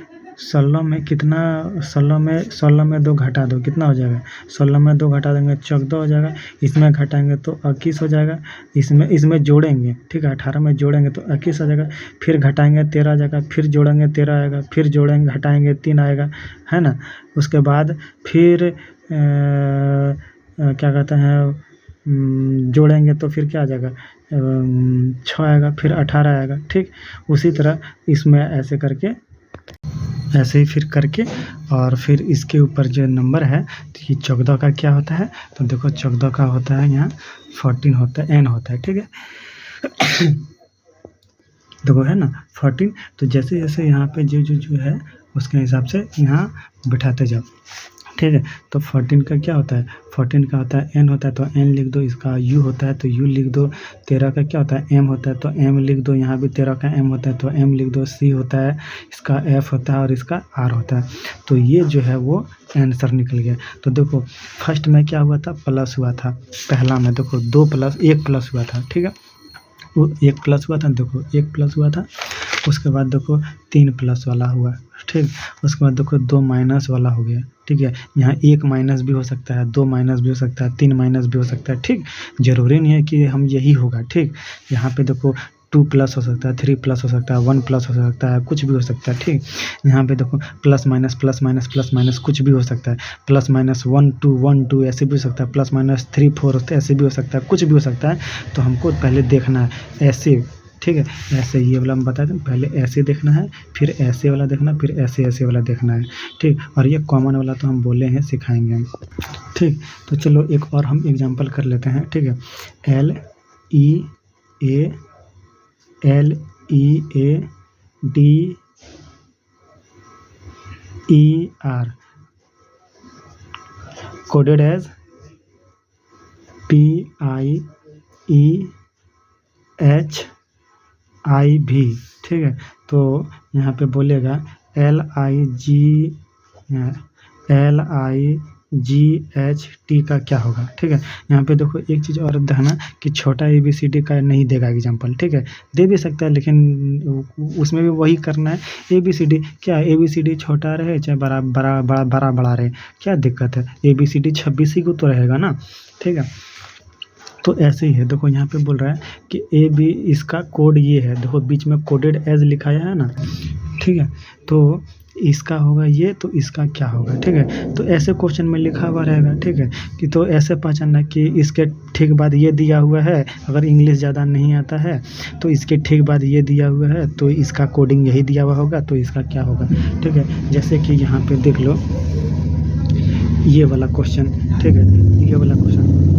16 में कितना, 16 में 2 घटा दो, कितना हो जाएगा, 16 में 2 घटा देंगे 14 हो जाएगा। इसमें घटाएंगे तो 21 हो जाएगा। इसमें जोड़ेंगे, ठीक है, 18 में जोड़ेंगे तो 21 हो जाएगा। फिर घटाएंगे 13 आ जाएगा, फिर जोड़ेंगे 13 आएगा, फिर जोड़ेंगे घटाएंगे 3 आएगा, है ना। उसके बाद फिर क्या कहते हैं, जोड़ेंगे तो फिर क्या आ जाएगा, 6 आएगा, फिर 18 आएगा, ठीक। उसी तरह इसमें ऐसे करके ऐसे ही फिर करके और फिर इसके ऊपर जो नंबर है, तो ये 14 का क्या होता है, तो देखो 14 का होता है यहाँ 14 होता है, n होता है, ठीक है। देखो है ना 14, तो जैसे जैसे यहाँ पे जो है उसके हिसाब से यहाँ बिठाते जाओ, ठीक है। तो 14 का क्या होता है, 14 का होता है n होता है, तो n लिख दो, इसका u होता है तो u लिख दो, 13 का क्या होता है m होता है तो m लिख दो, यहाँ भी 13 का m होता है तो m लिख दो, c होता है, इसका f होता है और इसका r होता है। तो ये जो है वो आंसर निकल गया। तो देखो फर्स्ट में क्या हुआ था, प्लस हुआ था, पहला में देखो 2 प्लस 1 प्लस हुआ था, ठीक है, वो 1 प्लस हुआ था, देखो 1 प्लस हुआ था, उसके बाद देखो 3 प्लस वाला हुआ, ठीक, उसके बाद देखो 2 माइनस वाला हो गया, ठीक है। यहाँ 1 माइनस भी हो सकता है, 2 माइनस भी हो सकता है, 3 माइनस भी हो सकता है, ठीक, जरूरी नहीं है कि हम यही होगा, ठीक। यहाँ पे देखो 2 प्लस हो सकता है, 3 प्लस हो सकता है, 1 प्लस हो सकता है, कुछ भी हो सकता है, ठीक। यहाँ पे देखो plus minus plus minus plus minus कुछ भी हो सकता है, प्लस माइनस 1 2 1 2 ऐसे भी हो सकता है, प्लस माइनस 3 4 ऐसे भी हो सकता है, कुछ भी हो सकता है। तो हमको पहले देखना है ऐसे, ठीक है, ऐसे ये वाला हम बता दें, पहले ऐसे देखना है, फिर ऐसे वाला देखना, फिर ऐसे ऐसे वाला देखना है, ठीक। और ये कॉमन वाला तो हम बोले हैं सिखाएंगे हम, ठीक। तो चलो एक और हम एग्जांपल कर लेते हैं, ठीक है। LEADER कोडेड एज PIEHIV, ठीक है। तो यहाँ पे बोलेगा LIGHT का क्या होगा, ठीक है। यहाँ पे देखो एक चीज़ और देखना कि छोटा ABCD का नहीं देगा एग्जांपल, ठीक है, दे भी सकता है लेकिन उसमें भी वही करना है। ABCD क्या, ABCD छोटा रहे चाहे बड़ा रहे, क्या दिक्कत है, ABCD 26 ही को तो रहेगा ना, ठीक है। तो ऐसे ही है, देखो यहाँ पे बोल रहा है कि AB इसका कोड ये है, देखो बीच में कोडेड एज लिखाया है ना, ठीक है। तो इसका होगा ये, तो इसका क्या होगा, ठीक है। तो ऐसे क्वेश्चन में लिखा हुआ रहेगा, ठीक है, कि तो ऐसे पहचानना कि इसके ठीक बाद ये दिया हुआ है, अगर इंग्लिश ज़्यादा नहीं आता है तो इसके ठीक बाद ये दिया हुआ है, तो इसका कोडिंग यही दिया हुआ होगा, तो इसका क्या होगा, ठीक है। जैसे कि यहाँ पे देख लो ये वाला क्वेश्चन, ठीक है, ये वाला क्वेश्चन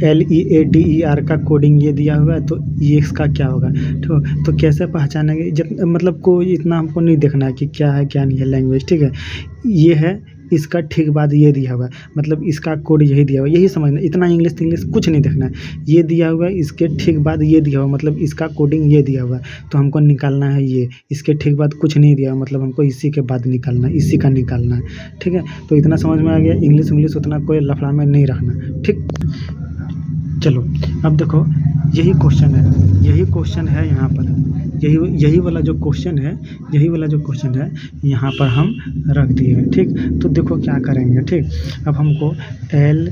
LEADER का कोडिंग ये दिया हुआ है, तो ये इसका क्या होगा, तो कैसे पहचानेंगे, मतलब कोई इतना हमको नहीं देखना है कि क्या है क्या नहीं है लैंग्वेज, ठीक है। ये है, इसका ठीक बाद ये दिया हुआ है, मतलब इसका कोड यही दिया हुआ है, यही समझना, इतना इंग्लिश कुछ नहीं देखना है। ये दिया हुआ है, इसके ठीक बाद ये दिया हुआ है, मतलब इसका कोडिंग ये दिया हुआ है, तो हमको निकालना है ये, इसके ठीक बाद कुछ नहीं दिया हुआ, मतलब हमको इसी के बाद निकालना है, इसी का निकालना है, ठीक है। तो इतना समझ में आ गया, इंग्लिश उतना कोई लफड़ा में नहीं रखना, ठीक। चलो अब देखो यही क्वेश्चन है यहाँ पर, यही वाला जो क्वेश्चन है यहाँ पर हम रख दिए हैं, ठीक। तो देखो क्या करेंगे, ठीक। अब हमको LEADER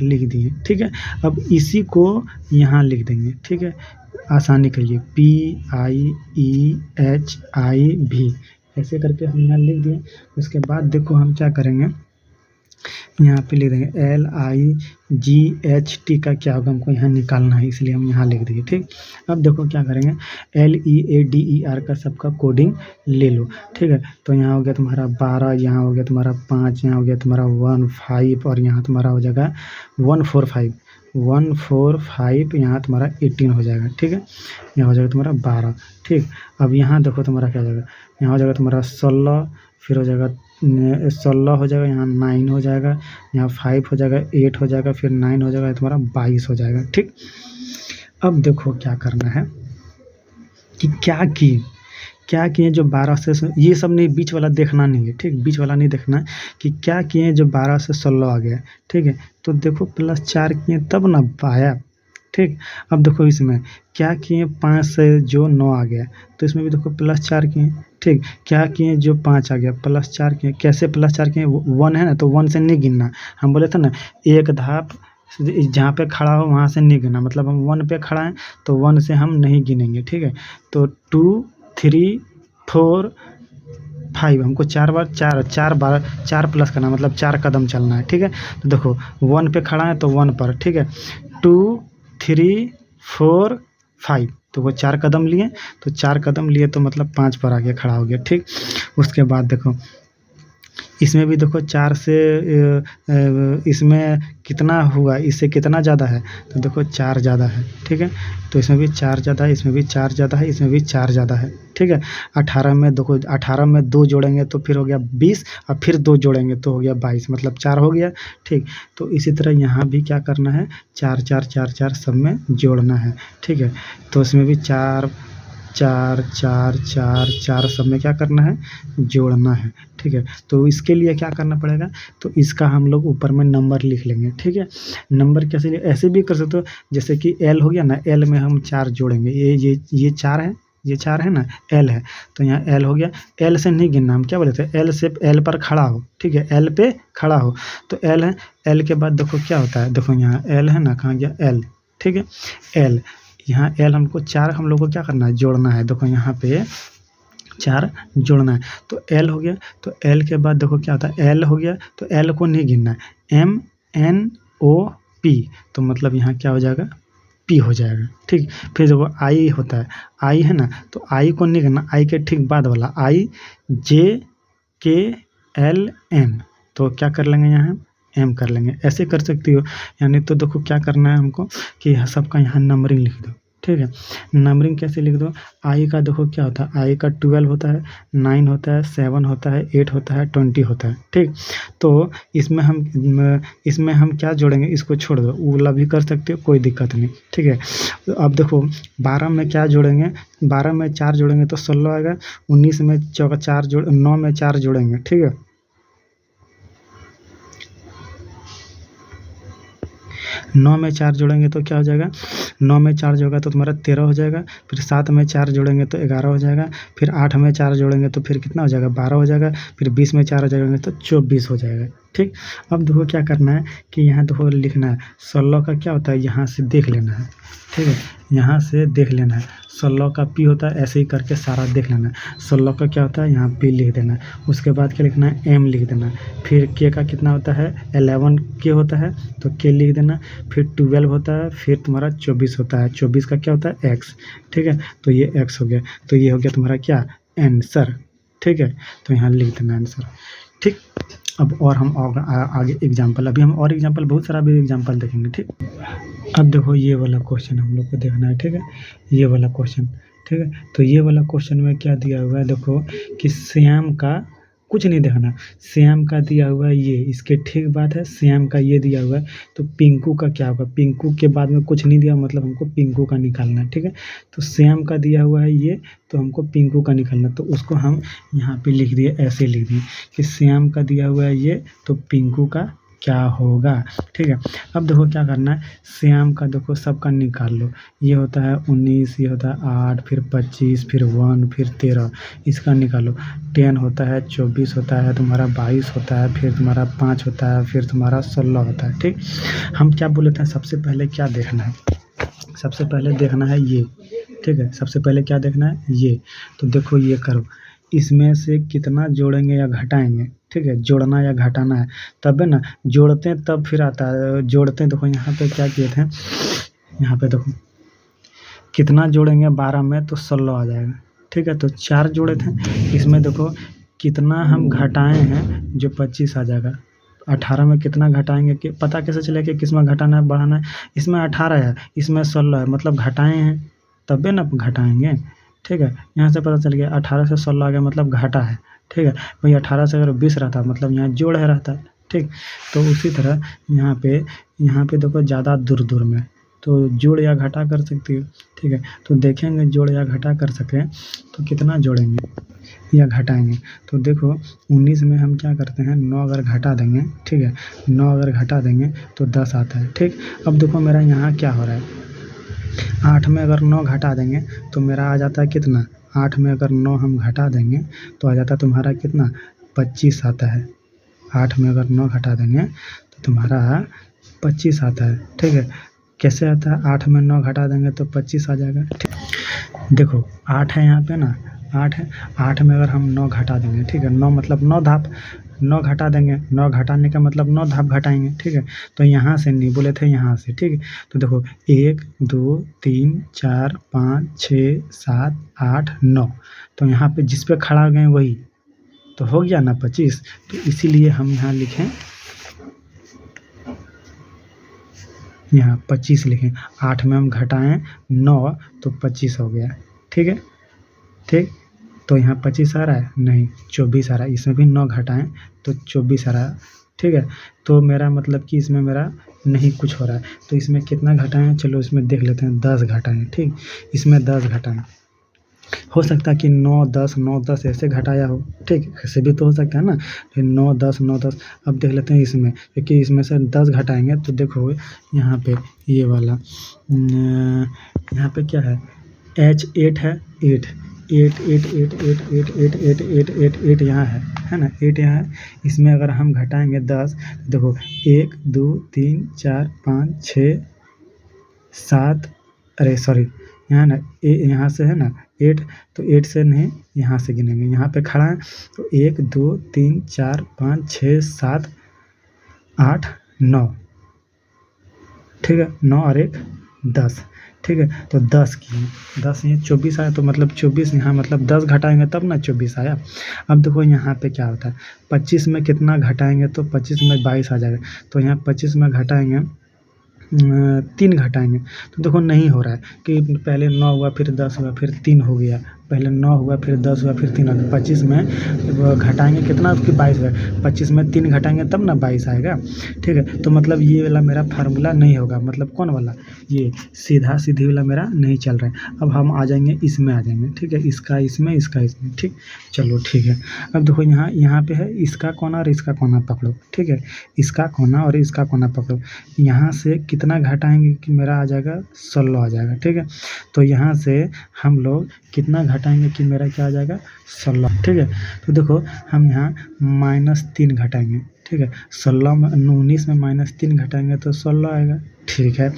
लिख दिए, ठीक है। अब इसी को यहाँ लिख देंगे, ठीक है, आसानी के लिए PIEHIV ऐसे करके हम यहाँ लिख दिए। उसके बाद देखो हम क्या करेंगे, यहाँ पे लिख देंगे LIGHT का क्या होगा, हमको यहाँ निकालना है, इसलिए हम यहाँ लिख दिए, ठीक। अब देखो क्या करेंगे, LEADER का सबका कोडिंग ले लो, ठीक है। तो यहाँ हो गया तुम्हारा 12, यहाँ हो गया तुम्हारा 5, यहाँ हो गया तुम्हारा 1 5 और यहाँ तुम्हारा हो जाएगा 145, यहाँ तुम्हारा 18 हो जाएगा, ठीक है। यहाँ हो जाएगा तुम्हारा 12, ठीक। अब यहाँ देखो तुम्हारा क्या हो जाएगा, यहाँ हो जाएगा तुम्हारा 16, फिर हो जाएगा 16 हो जाएगा, यहाँ 9 हो जाएगा, यहाँ 5 हो जाएगा, 8 हो जाएगा, फिर 9 हो जाएगा, तुम्हारा 22 हो जाएगा, ठीक। अब देखो क्या करना है कि क्या किए जो 12 से, ये सब नहीं, बीच वाला देखना नहीं है, ठीक, बीच वाला नहीं देखना कि क्या किए जो 12 से 16 आ गया, ठीक है। तो देखो +4 किए तब ना आया, ठीक। अब देखो इसमें क्या किए 5 से जो 9 आ गया, तो इसमें भी देखो +4 किए, ठीक। क्या किए जो 5 आ गया, +4 किए, कैसे +4 किए, 1 है ना, तो 1 से नहीं गिनना, हम बोले थे ना एक धाप जहाँ पे खड़ा हो वहाँ से नहीं गिनना, मतलब हम 1 पे खड़ा हैं तो 1 से हम नहीं गिनेंगे, ठीक है। तो 2 3 4 5 हमको 4 बार 4 प्लस करना, मतलब 4 कदम चलना है, ठीक है। तो देखो 1 पे खड़ा है तो 1 पर, ठीक है, 2 3 4 5, तो वो 4 कदम लिए, तो 4 कदम लिए तो मतलब 5 पर आके खड़ा हो गया, ठीक। उसके बाद देखो इसमें भी देखो 4 से इसमें कितना हुआ, इससे कितना ज़्यादा है, तो देखो 4 ज़्यादा है, ठीक है। तो इसमें भी 4 ज़्यादा है, इसमें भी 4 ज़्यादा है, इसमें भी 4 ज़्यादा है, ठीक है। 18 में देखो 18 में 2 जोड़ेंगे तो फिर हो गया 20 और फिर 2 जोड़ेंगे तो हो गया 22, मतलब 4 हो गया, ठीक। तो इसी तरह यहाँ भी क्या करना है, 4 4 4 4 सब में जोड़ना है, ठीक है। तो इसमें भी 4 4 4 4 4 सब में क्या करना है, जोड़ना है, ठीक है। तो इसके लिए क्या करना पड़ेगा, तो इसका हम लोग ऊपर में नंबर लिख लेंगे, ठीक है। नंबर कैसे ऐसे भी कर सकते हो, जैसे कि एल हो गया ना, एल में हम 4 जोड़ेंगे, ये 4 है, ये 4 है ना, एल है, तो यहाँ एल हो गया। एल से नहीं गिनना, हम क्या बोले थे, एल से एल पर खड़ा हो, ठीक है, एल पे खड़ा हो, तो एल है। एल के बाद देखो क्या होता है, देखो यहाँ एल है ना, कहाँ गया एल, ठीक है। एल यहाँ एल हमको 4 हम लोग को क्या करना है, जोड़ना है, देखो यहाँ पे 4 जोड़ना है, तो एल हो गया। तो एल के बाद देखो क्या होता है, एल हो गया, तो एल को नहीं गिनना है, MNOP, तो मतलब यहाँ क्या हो जाएगा, P हो जाएगा, ठीक। फिर देखो आई होता है, आई है ना, तो आई को नहीं गिनना, आई के ठीक बाद वाला IJKLM, तो क्या कर लेंगे यहाँ एम कर लेंगे, ऐसे कर सकती हो। यानी तो देखो क्या करना है हमको कि सबका यहाँ नंबरिंग लिख दो, ठीक है। नंबरिंग कैसे लिख दो, आई का देखो क्या होता है, आई का 12 होता है, 9 होता है, 7 होता है, 8 होता है, 20 होता है, ठीक। तो इसमें हम क्या जोड़ेंगे, इसको छोड़ दो, वो वाला भी कर सकते हो, कोई दिक्कत नहीं, ठीक है। तो अब देखो 12 में क्या जोड़ेंगे, 12 में 4 जोड़ेंगे तो 16 आएगा, 19 में 9 में 4 जोड़ेंगे, ठीक है। 9 में 4 जोड़ेंगे तो क्या हो जाएगा, 9 में 4 जोड़ेगा तो तुम्हारा 13 हो जाएगा, फिर 7 में 4 जोड़ेंगे तो 11 हो जाएगा, फिर 8 में 4 जोड़ेंगे तो फिर कितना हो जाएगा, 12 हो जाएगा, फिर 20 में 4 जोड़ेंगे तो 24 हो जाएगा, ठीक। अब देखो क्या करना है कि यहाँ देखो लिखना है 16 का क्या होता है, यहाँ से देख लेना है, ठीक है, यहाँ से देख लेना है। 16 का P होता है, ऐसे ही करके सारा देख लेना है। 16 का क्या होता है, यहाँ P लिख देना है। उसके बाद क्या लिखना है, M लिख देना है। फिर K का कितना होता है, 11 K होता है, तो K लिख देना। फिर 12 होता है, फिर तुम्हारा 24 होता है। 24 का क्या होता है, X, ठीक है। तो ये X हो गया, तो ये हो गया तुम्हारा क्या, आंसर, ठीक है। तो यहाँ लिख देना आंसर, ठीक। अब और हम आगे एग्जाम्पल, अभी हम और एग्जाम्पल बहुत सारा भी एग्जाम्पल देखेंगे, ठीक। अब देखो ये वाला क्वेश्चन हम लोग को देखना है, ठीक है, ये वाला क्वेश्चन, ठीक है। तो ये वाला क्वेश्चन में क्या दिया हुआ है, देखो कि श्याम का, कुछ नहीं देखना, श्याम का दिया हुआ है ये, इसके ठीक बात है, श्याम का ये दिया हुआ है, तो पिंकू का क्या होगा, पिंकू के बाद में कुछ नहीं दिया, मतलब हमको पिंकू का निकालना है, ठीक है। तो श्याम का दिया हुआ है ये, तो हमको पिंकू का निकालना, तो उसको हम यहाँ पे लिख दिए, ऐसे लिख दिए कि श्याम का दिया हुआ है ये, तो पिंकू का क्या होगा, ठीक है। अब देखो क्या करना है, श्याम का देखो सबका निकाल लो, ये होता है 19, ये होता है 8, फिर 25, फिर 1, फिर 13, इसका निकालो। 10 होता है, 24 होता है, तुम्हारा 22 होता है, फिर तुम्हारा 5 होता है, फिर तुम्हारा 16 होता है, ठीक। हम क्या बोले थे, सबसे पहले क्या देखना है, सबसे पहले देखना है ये, ठीक है, सबसे पहले क्या देखना है ये। तो देखो ये करो, इसमें से कितना जोड़ेंगे या घटाएंगे, ठीक है, जोड़ना या घटाना है, तब है ना, जोड़ते हैं तब फिर आता है, जोड़ते हैं। देखो यहाँ पे क्या किए थे, यहाँ पे देखो कितना जोड़ेंगे, 12 में तो 16 आ जाएगा, ठीक है। तो 4 जोड़े थे, इसमें देखो कितना हम घटाए हैं, जो 25 आ जाएगा। 18 में कितना घटाएंगे, कि पता कैसे चलेगा कि किस में घटाना है बढ़ाना है, इसमें 18 है, इसमें 16 है, मतलब घटाए हैं तबे ना घटाएंगे, ठीक है। यहाँ से पता चल गया 18 से 16 आ गया, मतलब घाटा है, ठीक है। वही 18 से अगर 20 रहता मतलब यहाँ जोड़ है रहता, ठीक। तो उसी तरह यहाँ पे देखो ज़्यादा दूर में, तो जोड़ या घटा कर सकती हो, ठीक है। तो देखेंगे जोड़ या घटा कर सकें तो कितना जोड़ेंगे या घटाएंगे। तो देखो 19 में हम क्या करते हैं, 9 अगर घटा देंगे, ठीक है, 9 अगर घटा देंगे तो 10 आता है, ठीक। अब देखो मेरा यहाँ क्या हो रहा है, 8 में अगर 9 घटा देंगे तो मेरा आ जाता है कितना, 8 में अगर 9 हम घटा देंगे तो आ जाता है तुम्हारा कितना, 25 आता है। 8 में अगर 9 घटा देंगे तो तुम्हारा 25 आता है, ठीक है। कैसे आता है, 8 में 9 घटा देंगे तो 25 आ जाएगा, ठीक। देखो 8 है यहाँ पे ना, 8 है, 8 में अगर हम 9 घटा देंगे, ठीक है, 9 मतलब 9 धाप, 9 घटा देंगे, 9 घटाने का मतलब 9 धाप घटाएंगे, ठीक है। तो यहाँ से नहीं बोले थे, यहाँ से, ठीक है। तो देखो 1 2 3 4 5 6 7 8 9, तो यहाँ पे जिस पे खड़ा गए वही तो हो गया ना 25। तो इसीलिए हम यहाँ लिखें, यहाँ 25 लिखें। 8 में हम घटाएं 9 तो 25 हो गया, ठीक है। ठीक, तो यहाँ 25 आ रहा है, नहीं 24 आ रहा है। इसमें भी 9 घटाएं तो 24 आ रहा है, ठीक है। तो मेरा मतलब कि इसमें मेरा नहीं कुछ हो रहा है। तो इसमें कितना घटाएं, चलो इसमें देख लेते हैं, 10 घटाएं, ठीक। इसमें 10 घटाएं, हो सकता है कि 9 10 ऐसे घटाया हो, ठीक, ऐसे भी तो हो सकता है ना। फिर 9 10 अब देख लेते हैं इसमें, क्योंकि इसमें से 10 घटाएंगे तो देखो यहाँ पे ये वाला यहाँ पे क्या है, H8 है, 8 8 8 8 8 8 8 8 8 8 8 यहाँ है ना, 8 यहाँ है। इसमें अगर हम घटाएंगे 10, देखो 1 2 3 4 5 6 7, अरे सॉरी, यहाँ ना यहाँ से है ना 8, तो 8 से नहीं, यहाँ से गिनेंगे। यहाँ पे खड़ा है तो 1 2 3 4 5 6 7 8 9, ठीक है। 9 और 1 10, ठीक है। तो 10 की 10 ये 24 आया, तो मतलब 24 यहाँ मतलब 10 घटाएंगे तब ना 24 आया। अब देखो यहाँ पे क्या होता है, 25 में कितना घटाएंगे तो 25 में 22 आ जाएगा। तो यहाँ 25 में घटाएंगे 3 घटाएंगे, तो देखो नहीं हो रहा है कि पहले 9 हुआ फिर 10 हुआ फिर 3 हो गया, पहले 9 हुआ फिर 10 हुआ फिर 3 हो गया। 25 में घटाएंगे कितना, उसकी 22 हुआ, 25 में 3 घटाएंगे तब ना 22 आएगा, ठीक है। तो मतलब ये वाला मेरा फार्मूला नहीं होगा, मतलब कौन वाला, ये सीधा सीधी वाला मेरा नहीं चल रहा है। अब हम आ जाएंगे इसमें, आ जाएंगे, ठीक है, इसका इसमें, इसका इसमें, ठीक। चलो ठीक है। अब देखो यहाँ पे है इसका कोना और इसका कोना पकड़ो, ठीक है, इसका कोना और इसका कोना पकड़ो। यहाँ से कितना घटाएंगे कि मेरा आ जाएगा 16 आ जाएगा, ठीक है। तो यहाँ से हम लोग कितना घटाएंगे कि मेरा क्या आ जाएगा 16, ठीक है। तो देखो हम यहाँ -3 घटाएंगे, ठीक है। 16 में 19 में -3 घटाएंगे तो 16 आएगा, ठीक है।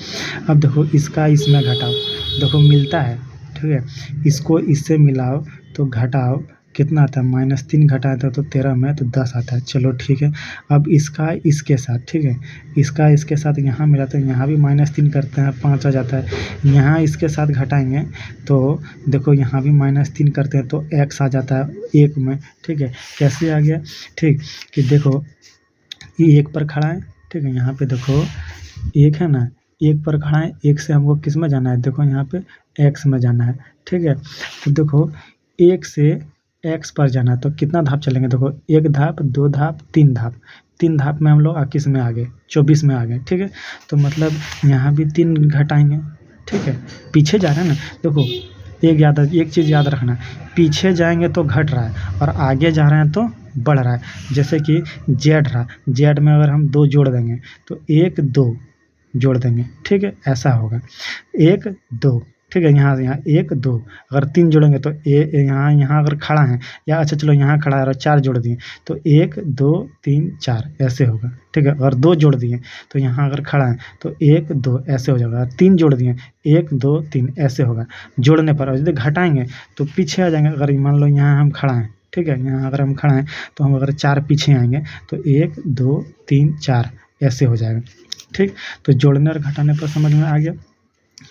अब देखो इसका इसमें घटाओ, देखो मिलता है, ठीक है। इसको इससे मिलाओ तो घटाओ, कितना आता है, -3 घटाया था तो 13 में तो 10 आता है, चलो ठीक है। अब इसका इसके साथ, ठीक है, इसका इसके साथ यहाँ मिलाते हैं, यहाँ भी -3 करते हैं 5 आ जाता है। यहाँ इसके साथ घटाएंगे तो देखो यहाँ भी -3 करते हैं तो x आ जाता है 1 में, ठीक है। कैसे आ गया, ठीक, कि देखो ये 1 पर खड़ा है, ठीक है। यहाँ पे देखो 1 है ना, 1 पर खड़ा है, 1 से हमको किस में जाना है, देखो यहाँ पे x में जाना है, ठीक है। तो देखो 1 से x पर जाना है तो कितना धाप चलेंगे, देखो 1 धाप 2 धाप 3 धाप, 3 धाप में हम लोग किस में आ गए, 24 में आ गए, ठीक है। तो मतलब यहाँ भी 3 घटाएंगे, ठीक है। पीछे जा रहे हैं ना, देखो एक चीज़ याद रखना, पीछे जाएंगे तो घट रहा है और आगे जा रहे हैं तो बढ़ रहा है। जैसे कि जेड रहा, जेड में अगर हम 2 जोड़ देंगे तो 1 2 जोड़ देंगे, ठीक है, ऐसा होगा 1 2, ठीक है। यहाँ से यहाँ 1 2, अगर 3 जोड़ेंगे तो यहाँ अगर खड़ा है, या अच्छा चलो यहाँ खड़ा है और 4 जोड़ दिए तो 1 2 3 4 ऐसे होगा, ठीक है। अगर 2 जोड़ दिए तो यहाँ अगर खड़ा है तो 1 2 ऐसे हो जाएगा, 3 जोड़ दिए 1 2 3 ऐसे होगा जोड़ने पर। और यदि घटाएंगे तो पीछे आ जाएंगे, अगर मान लो यहाँ हम खड़ा हैं, ठीक है, यहाँ अगर हम खड़ा हैं तो हम अगर 4 पीछे आएंगे तो 1 2 3 4 ऐसे हो जाएगा, ठीक। तो जोड़ने और घटाने पर समझ में आ गया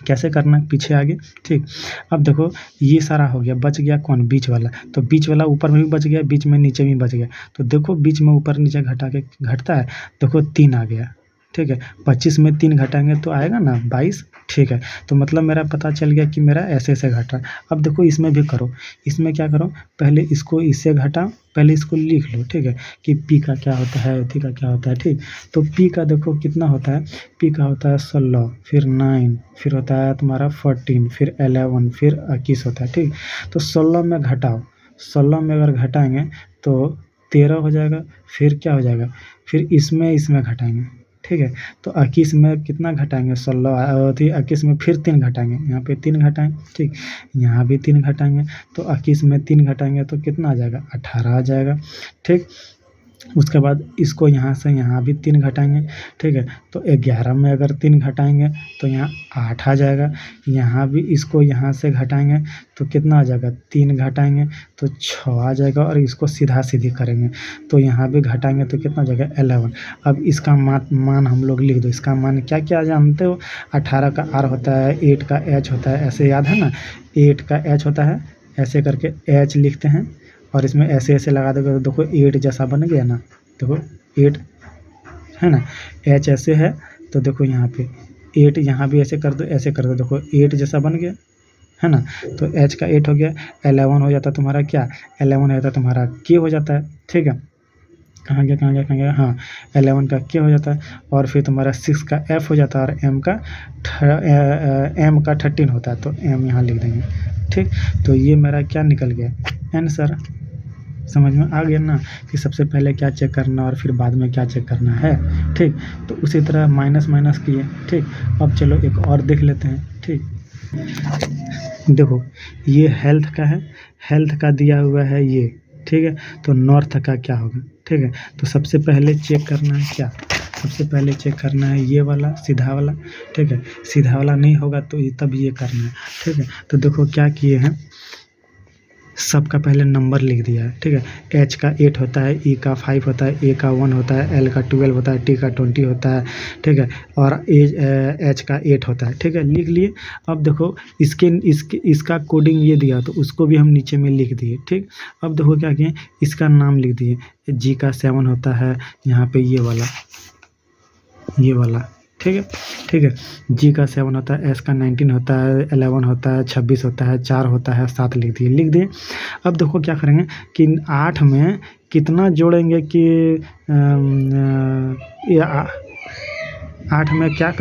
कैसे करना है पीछे आगे, ठीक। अब देखो ये सारा हो गया, बच गया कौन, बीच वाला। तो बीच वाला ऊपर में भी बच गया, बीच में नीचे भी बच गया। तो देखो बीच में ऊपर नीचे घटा के घटता है, देखो 3 आ गया, ठीक है। 25 में 3 घटाएंगे तो आएगा ना 22, ठीक है। तो मतलब मेरा पता चल गया कि मेरा ऐसे ऐसे घट रहा है। अब देखो इसमें भी करो, इसमें क्या करो, पहले इसको इससे घटाओ, पहले इसको लिख लो, ठीक है, कि पी का क्या होता है, थी का क्या होता है, ठीक। तो पी का देखो कितना होता है, पी का होता है 16, फिर 9, फिर होता है तुम्हारा 14, फिर 11, फिर 21 होता है, ठीक। तो 16 में घटाओ, 16 में अगर घटाएंगे तो 13 हो जाएगा, फिर क्या हो जाएगा, फिर इसमें घटाएंगे, ठीक है। तो 21 में कितना घटाएंगे, 16 थी, 21 में फिर 3 घटाएंगे, यहाँ पे 3 घटाएं, ठीक, यहाँ भी 3 घटाएंगे। तो 21 में 3 घटाएंगे तो कितना आ जाएगा, 18 आ जाएगा, ठीक। उसके बाद इसको यहाँ से यहाँ भी 3 घटाएंगे, ठीक है। तो 11 में अगर 3 घटाएंगे तो यहाँ 8 आ जाएगा। यहाँ भी इसको यहाँ से घटाएंगे तो कितना आ जाएगा, 3 घटाएंगे तो 6 आ जाएगा। और इसको सीधा सीधी करेंगे तो यहाँ भी घटाएंगे तो कितना आ जाएगा, 11। अब इसका मान हम लोग लिख दो। इसका मान क्या क्या जानते हो, 18 का R होता है, 8 का H होता है, ऐसे याद है ना, 8 का H होता है, ऐसे करके H लिखते हैं और इसमें ऐसे ऐसे लगा दोगे तो देखो 8 जैसा बन गया ना, देखो 8 है ना, H ऐसे है तो देखो यहाँ पे 8, यहाँ भी ऐसे कर दो, ऐसे कर दो, देखो 8 जैसा बन गया है ना। तो H का 8 हो गया, 11 हो जाता तुम्हारा क्या, 11 हो जाता तुम्हारा K हो जाता है, ठीक है। कहाँ गया, हाँ 11 का K हो जाता है। और फिर तुम्हारा 6 का F हो जाता है और M का 13 होता है, तो M यहाँ लिख देंगे, ठीक। तो ये मेरा क्या निकल गया, आंसर। समझ में आ गया ना कि सबसे पहले क्या चेक करना और फिर बाद में क्या चेक करना है, ठीक। तो उसी तरह माइनस माइनस किए, ठीक। अब चलो एक और देख लेते हैं, ठीक। देखो ये हेल्थ का है, हेल्थ का दिया हुआ है ये, ठीक है। तो नॉर्थ का क्या होगा, ठीक है। तो सबसे पहले चेक करना है क्या, सबसे पहले चेक करना है ये वाला सीधा वाला, ठीक है। सीधा वाला नहीं होगा तो तब ये करना है, ठीक है। तो देखो क्या किए हैं, सबका पहले नंबर लिख दिया है, ठीक है। H का 8 होता है, E का 5 होता है, A का 1 होता है, L का 12 होता है, T का 20 होता है, ठीक है। और H का 8 होता है, ठीक है, लिख लिए। अब देखो इसका कोडिंग ये दिया तो उसको भी हम नीचे में लिख दिए, ठीक। अब देखो क्या किए, इसका नाम लिख दिए, G का 7 होता है, यहाँ पे ये वाला, ठीक है, ठीक है। G का 7 होता है, S का 19 होता है, 11 होता है, 26 होता है, 4 होता है, 7 लिख दिए। अब देखो क्या करेंगे कि 8 में कितना जोड़ेंगे कि 8 में क्या कर